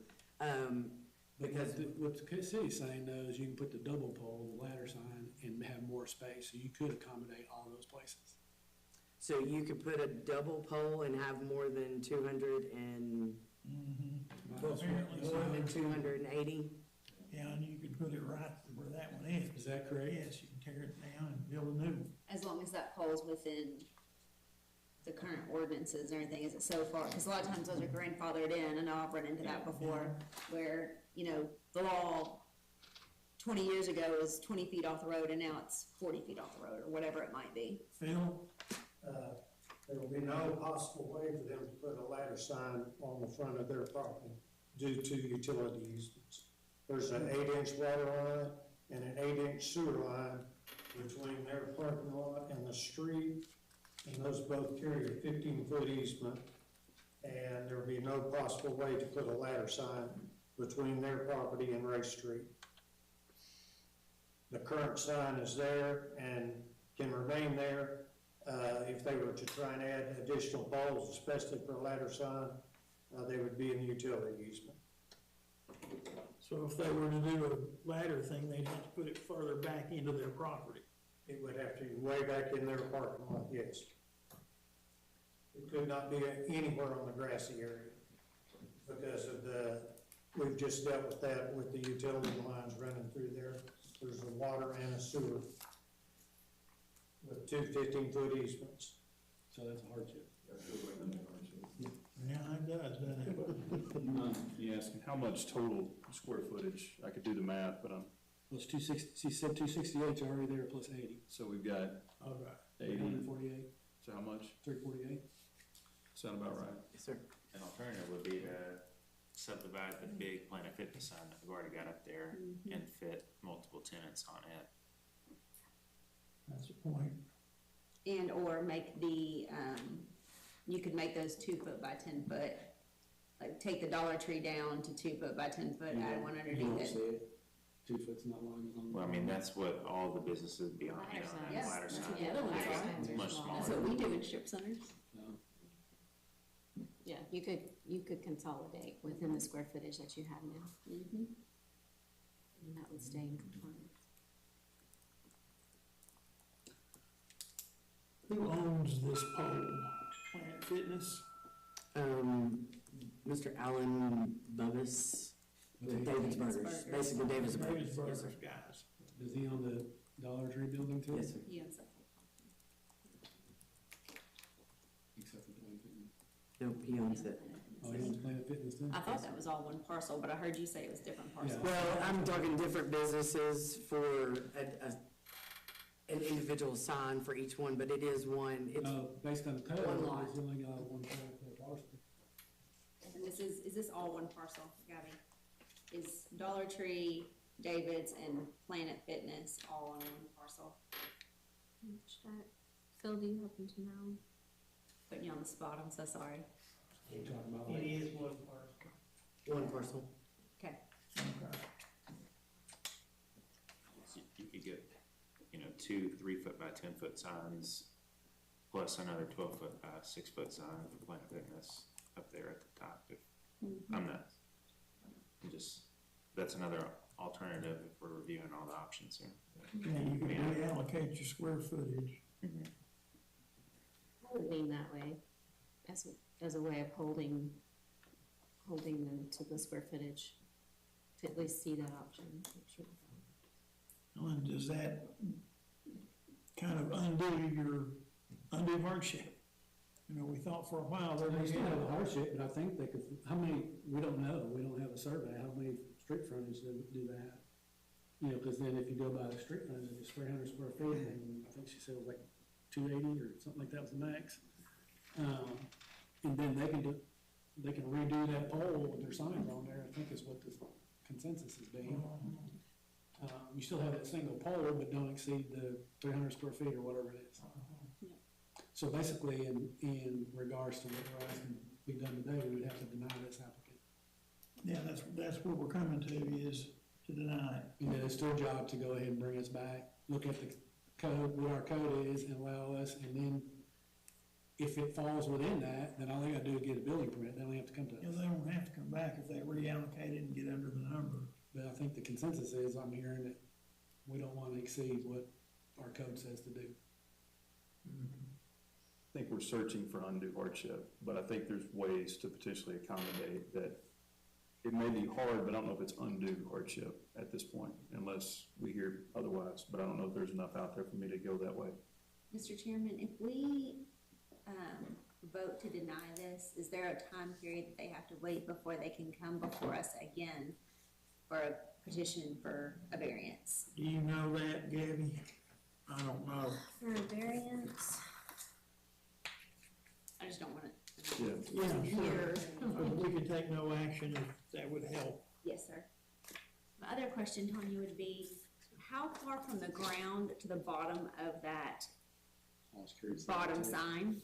Because What the city's saying though is you can put the double pole, the ladder sign, and have more space, so you could accommodate all those places. So you could put a double pole and have more than 200 and, Apparently so. more than 280? Yeah, and you could put it right where that one is. Is that correct? Yes, you can tear it down and build a new one. As long as that pole's within the current ordinances and everything, is it so far? Because a lot of times those are grandfathered in, and I've run into that before, where, the law 20 years ago was 20 feet off the road, and now it's 40 feet off the road, or whatever it might be. Phil? There will be no possible way for them to put a ladder sign on the front of their property due to utility easements. There's an 8-inch water line and an 8-inch sewer line between their parking lot and the street, and those both carry a 15-foot easement. And there will be no possible way to put a ladder sign between their property and Race Street. The current sign is there and can remain there. If they were to try and add additional poles, especially for a ladder sign, they would be in the utility easement. So if they were to do a ladder thing, they'd have to put it further back into their property. It would have to be way back in their parking lot, yes. It could not be anywhere on the grassy area because of we've just dealt with that with the utility lines running through there. There's a water and a sewer with two 15-foot easements. So that's a hardship. Yeah, it does, doesn't it? You asking how much total square footage? I could do the math, but Well, it's 260, she said 268's already there plus 80. so we've got Okay. 80. 348, So how much? 348. Sound about right? Yes, sir. An alternative would be to subdivide the big Planet Fitness sign that we've already got up there and fit multiple tenants on it. That's the point. And or make the, you could make those 2 foot by 10 foot, like take the Dollar Tree down to 2 foot by 10 foot, add one You underneath don't it. see it. 2 foot's not long as long. Well, I mean, that's what all the businesses beyond, you know, Yes, ladder that's signs. what the other ones are. It's much smaller. That's what we do in strip centers. Yeah, you could consolidate within the square footage that you have now. Mm-hmm. And that would stay in compliance. Who owns this pole? Planet Fitness? Mr. Allen Bubvis with David's Burgers, basically David's Burgers. David's Yes, Burgers, sir. guys. Does he own the Dollar Tree building too? Yes, sir. He owns that. Except for Planet Fitness. Nope, he owns it. Oh, he owns Planet Fitness too? I thought that was all one parcel, but I heard you say it was different parcels. Well, I'm talking different businesses for an individual sign for each one, but it is one, it's Based on the code, one lot. he's only got one plan per parcel. And is this all one parcel, Gabby? Is Dollar Tree, David's, and Planet Fitness all on one parcel? Phil, do you happen to know? Putting you on the spot, I'm so sorry. We're talking about It like, is one parcel. one parcel. Okay. You could get, you know, 2 3-foot by 10-foot signs, plus another 12-foot by 6-foot sign for Planet Fitness up there at the top. If I'm that's another alternative if we're reviewing all the options here. And you can reallocate your square footage. I would lean that way, as a way of holding them to the square footage, to at least see that option. And does that kind of undo hardship? You know, we thought for a while there they was. still have a hardship, but I think they could, how many, we don't know, we don't have a survey, how many street frontage do that? You know, cause then if you go by the street frontage, it's 300 square feet, and I think she said it was like 280 or something like that was the max. And then they can redo that pole with their signs on there, I think is what the consensus has been. You still have that single pole, but don't exceed the 300 square feet or whatever it is. So basically, in regards to what we're asking to be done today, we would have to deny this applicant. Yeah, that's what we're coming to, is to deny it. And then it's their job to go ahead and bring us back, look at the code, what our code is, and allow us, and then if it falls within that, then all they gotta do is get a building permit, they don't have to come to You know, us. they don't have to come back if they reallocate it and get under the number. But I think the consensus is, I'm hearing that we don't wanna exceed what our code says to do. I think we're searching for undue hardship, but I think there's ways to potentially accommodate that. It may be hard, but I don't know if it's undue hardship at this point, unless we hear otherwise, but I don't know if there's enough out there for me to go that way. Mr. Chairman, if we, vote to deny this, is there a time period that they have to wait before they can come before us again for a petition for a variance? Do you know that, Gabby? I don't know. For a variance? I just don't want it. Yeah, sure. Here. We could take no action if that would help. Yes, sir. My other question, Tanya, would be, how far from the ground to the bottom of that bottom sign?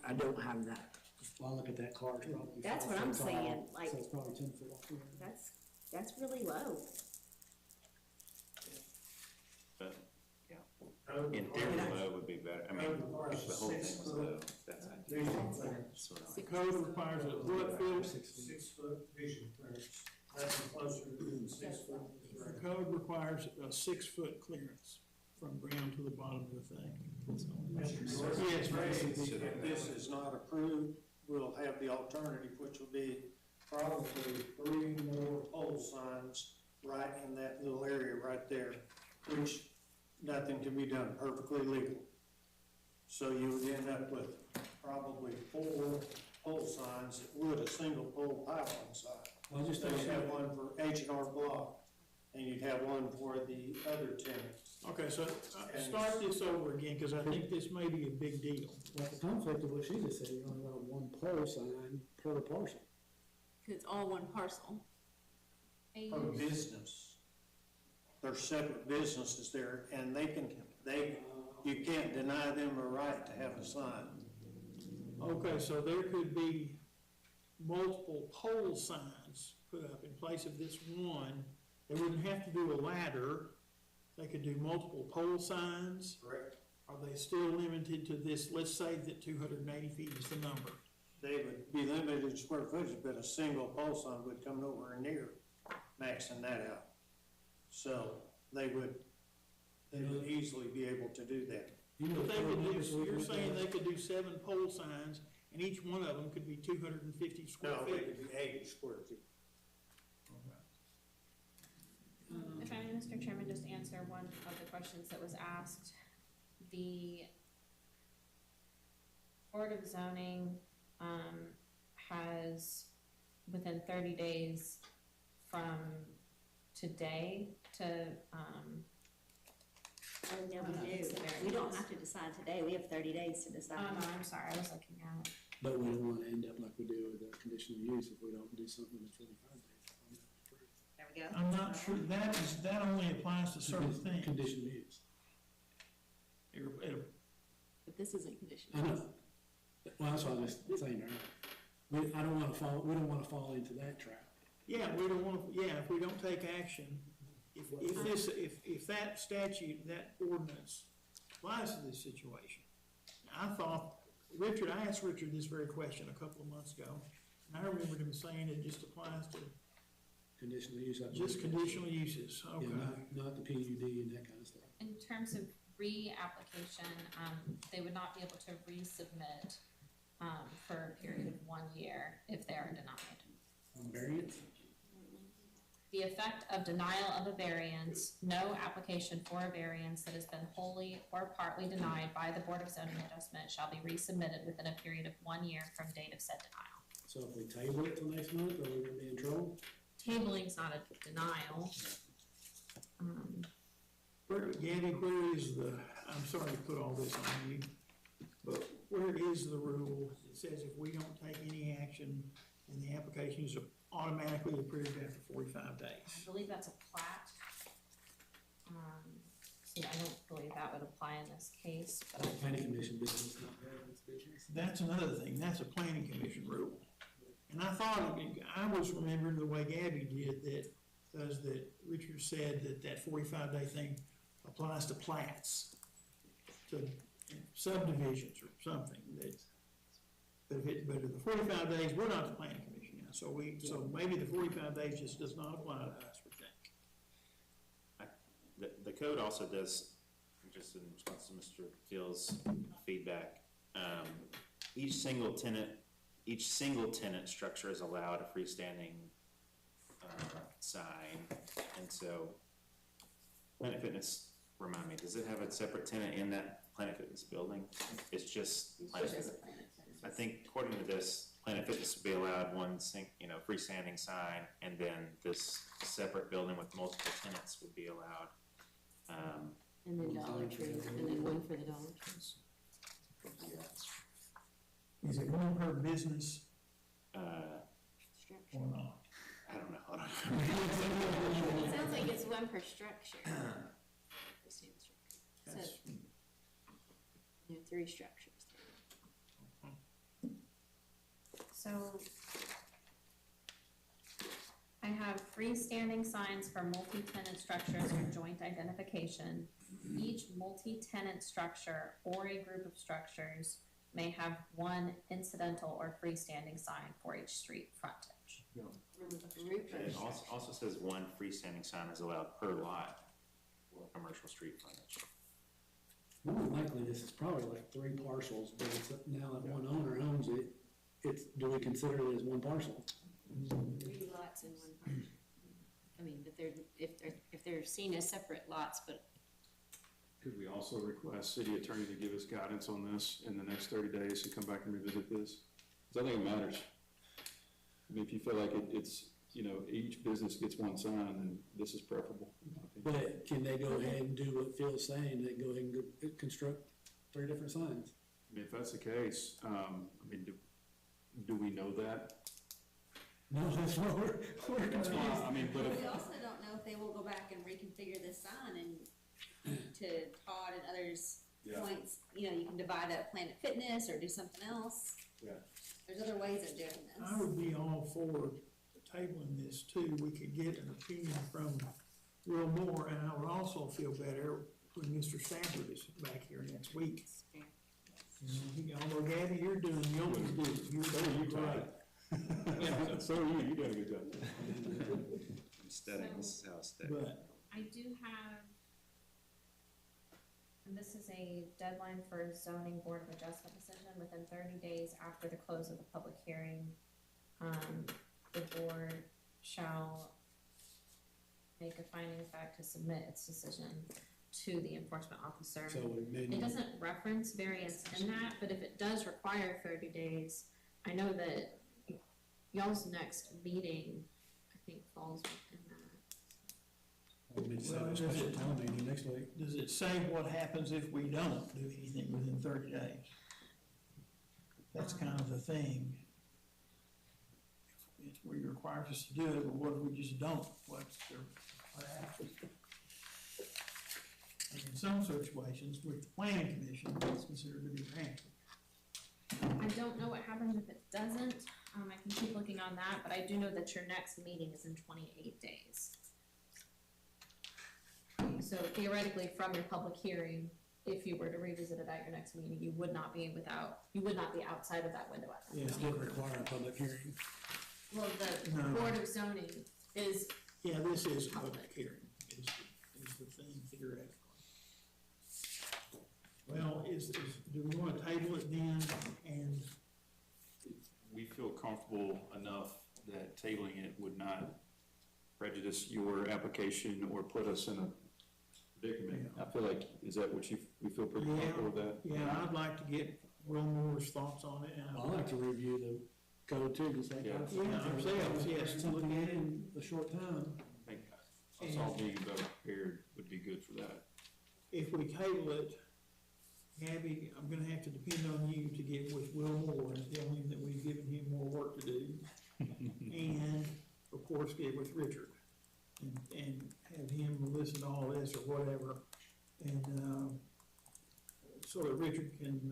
I don't have that. Well, I look at that car, it's probably. That's 5 what I'm foot tall, saying, like- So it's probably 10 foot off the ground. That's really low. But, yeah, in theory, low would be better. I mean, if the whole thing was low, that's sort of The like. code requires a what, Phil? 6 foot vision clearance, that's closer to the 6 foot. The code requires a 6-foot clearance from ground to the bottom of the thing. Yes, If this is not approved, we'll have the alternative, which will be probably 3 more pole signs right in that little area right there, which nothing can be done, perfectly legal. So you would end up with probably 4 pole signs that would a single pole pylon sign. Well, just So you'd have one for H&R Block, and you'd have one for the other tenants. Okay, so start this over again, because I think this may be a big deal. Well, the conflict of what she just said, you're only allowed one pole sign per parcel. Cause it's all one parcel. Per business. There's separate businesses there, and you can't deny them a right to have a sign. Okay, so there could be multiple pole signs put up in place of this one. They wouldn't have to do a ladder. They could do multiple pole signs. Correct. Are they still limited to this? Let's say that 280 feet is the number. They would be limited in square footage, but a single pole sign would come nowhere near maxing that out. So they would easily be able to do that. But they could do, you're saying they could do 7 pole signs, and each one of them could be 250 square No, feet? they could be 80 square feet. If I may, Mr. Chairman, just answer one of the questions that was asked. The Board of Zoning, has within 30 days from today to, No, we do. We don't have to decide today, we have 30 days to decide. oh no, I'm sorry, I was looking at, But we don't wanna end up like we do with the conditional use if we don't do something in 45 days. There we go. I'm not sure, that only applies to certain things. Conditional use. But this isn't conditional. I know. Well, that's what I was saying, right? We don't wanna fall into that trap. Yeah, we don't want, if we don't take action, if that statute, that ordinance applies to this situation. I thought, I asked Richard this very question a couple of months ago, and I remembered him saying it just applies to Conditional use. I just believe. conditional uses, okay. Yeah, not the PUD and that kind of stuff. in terms of reapplication, they would not be able to resubmit, for a period of 1 year if they are denied. On variance? The effect of denial of a variance, no application for a variance that has been wholly or partly denied by the Board of Zoning Adjustment shall be resubmitted within a period of 1 year from date of said denial. So if we table it till next month, are we gonna be in trouble? Tabling's not a denial. Gabby, where is I'm sorry to put all this on you, but where is the rule that says if we don't take any action, then the application is automatically approved after 45 days? I believe that's a plat. So I don't believe that would apply in this case, but I Planning commission business, not variance business. That's another thing, that's a planning commission rule. And I thought, I was remembering the way Gabby did that Richard said that 45-day thing applies to plats, to subdivisions or something, but if the 45 days, we're not the planning commission now, so maybe the 45 days just does not apply to us, we think. The code also does, just in response to Mr. Gill's feedback, each single tenant structure is allowed a freestanding sign, and so Planet Fitness, remind me, does it have a separate tenant in that Planet Fitness building? It's just Planet Fitness. I think according to this, Planet Fitness would be allowed one freestanding sign, and then this separate building with multiple tenants would be allowed. And then Dollar Tree, and then one for the Dollar Tree. Is it one per business or not? I don't know. It sounds like it's one per structure. So, you have 3 structures. So I have freestanding signs for multi-tenant structures or joint identification. Each multi-tenant structure or a group of structures may have one incidental or freestanding sign for each street frontage. It also says one freestanding sign is allowed per lot for commercial street frontage. More than likely, this is probably like 3 parcels, but it's now that one owner owns it, do we consider it as one parcel? 3 lots in one parcel. I mean, but if they're seen as separate lots, but Could we also request city attorney to give us guidance on this in the next 30 days and come back and revisit this? Because I think it matters. I mean, if you feel like it's, each business gets one sign, then this is preferable. But can they go ahead and do what Phil's saying, they go ahead and construct 3 different signs? I mean, if that's the case, do we know that? No, that's what we're confused. I mean, but if, We also don't know if they will go back and reconfigure this sign and to Todd and others' Yeah. points, you know, you can divide up Planet Fitness or do something else. Yeah. There's other ways of doing I this. would be all for tabling this too. We could get an opinion from Will Moore, and I would also feel better when Mr. Stafford is back here next week. You know, although Gabby, you're doing yours, you're right. yeah, so are you, you got a good job. Aesthetic, this is how aesthetic. But I do have, and this is a deadline for zoning board of adjustment decision within 30 days after the close of the public hearing. The board shall make a finding of fact to submit its decision to the enforcement officer. So it may It not. doesn't reference variance in that, but if it does require 30 days, I know that y'all's next meeting, I think, falls within that. We need to set Well, a does special it- town meeting next week. does it say what happens if we don't do anything within 30 days? That's kind of the thing. If we require us to do it, but what if we just don't? What happens? And in some situations, with the planning commission, it's considered to be granted. I don't know what happens if it doesn't, I can keep looking on that, but I do know that your next meeting is in 28 days. So theoretically, from your public hearing, if you were to revisit it at your next meeting, you would not be outside of that window at that Yeah, it time. didn't require a public hearing. Well, the No. Board of Zoning is, Yeah, this is a public hearing, is the thing theoretically. Well, do we wanna table it then, and We feel comfortable enough that tabling it would not prejudice your application or put us in a predicament. I feel like, is that what we feel pretty comfortable with that? yeah, I'd like to get Will Moore's thoughts on it, and I'd like to review the code too, just like. Yeah. Ourselves, yes, to look at it. In a short time. I think us all being better prepared would be good for that. If we table it, Gabby, I'm gonna have to depend on you to get with Will Moore and tell him that we've given him more work to do. And, of course, get with Richard and have him listen to all this or whatever. And, so that Richard can,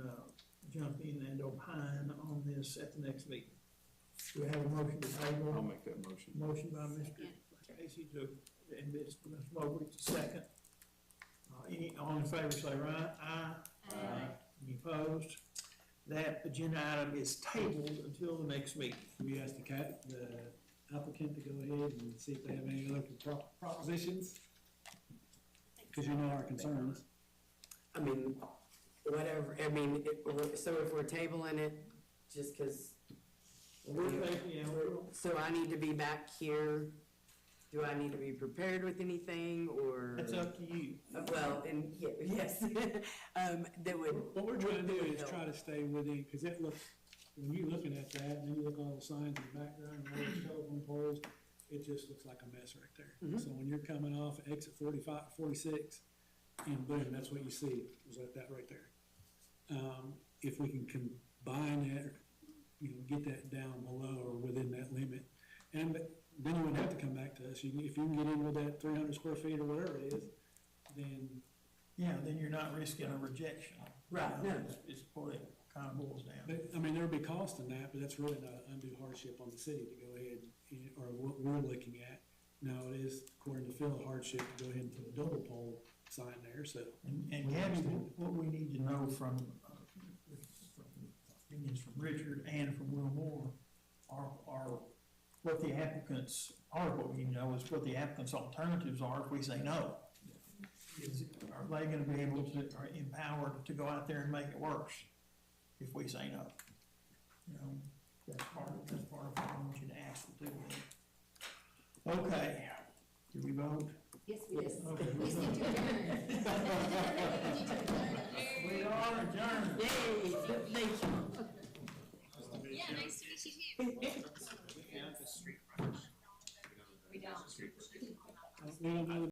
jump in and opine on this at the next meeting. Do we have a motion to table? I'll make that motion. Motion by Mr. Casey and Ms. Mobley to second. All in favor, say aye. Aye. Any opposed? That agenda item is tabled until the next meeting. We asked the applicant to go ahead and see if they have any other propositions. Cause you know our concerns. I mean, whatever, I mean, so if we're tabling it, just cause. So I need to be back here, do I need to be prepared with anything, or? That's up to you. Well, and, yes, that would. What we're trying to do is help. try to stay within, cause that looks, when you're looking at that, and then you look at all the signs in the background, and all the telephone poles, it just looks like a mess right there. So when you're coming off exit 46, and boom, that's what you see, is that right there. If we can combine that, you know, get that down below or within that limit, and then you wouldn't have to come back to us. If you can get in with that 300 square feet or whatever it is, then. Yeah, then you're not risking a rejection. Right, no. It's what it kind of boils down. But, I mean, there'll be cost in that, but that's really not an undue hardship on the city to go ahead, or what we're looking at. Now, it is, according to Phil, a hardship to go ahead and put a double pole sign there, so. And Gabby, what we need to know from opinions from Richard and from Will Moore are what the applicants, what we need to know is what the applicants' alternatives are if we say no. Are they gonna be able to, are empowered to go out there and make it worse if we say no? You know, that's part of what I want you to ask them to do. Okay, did we vote? Yes, we did. Okay. We just need to adjourn. We are adjourned. Yay, thank you. Yeah, nice to meet you too. We found the street We don't. We don't do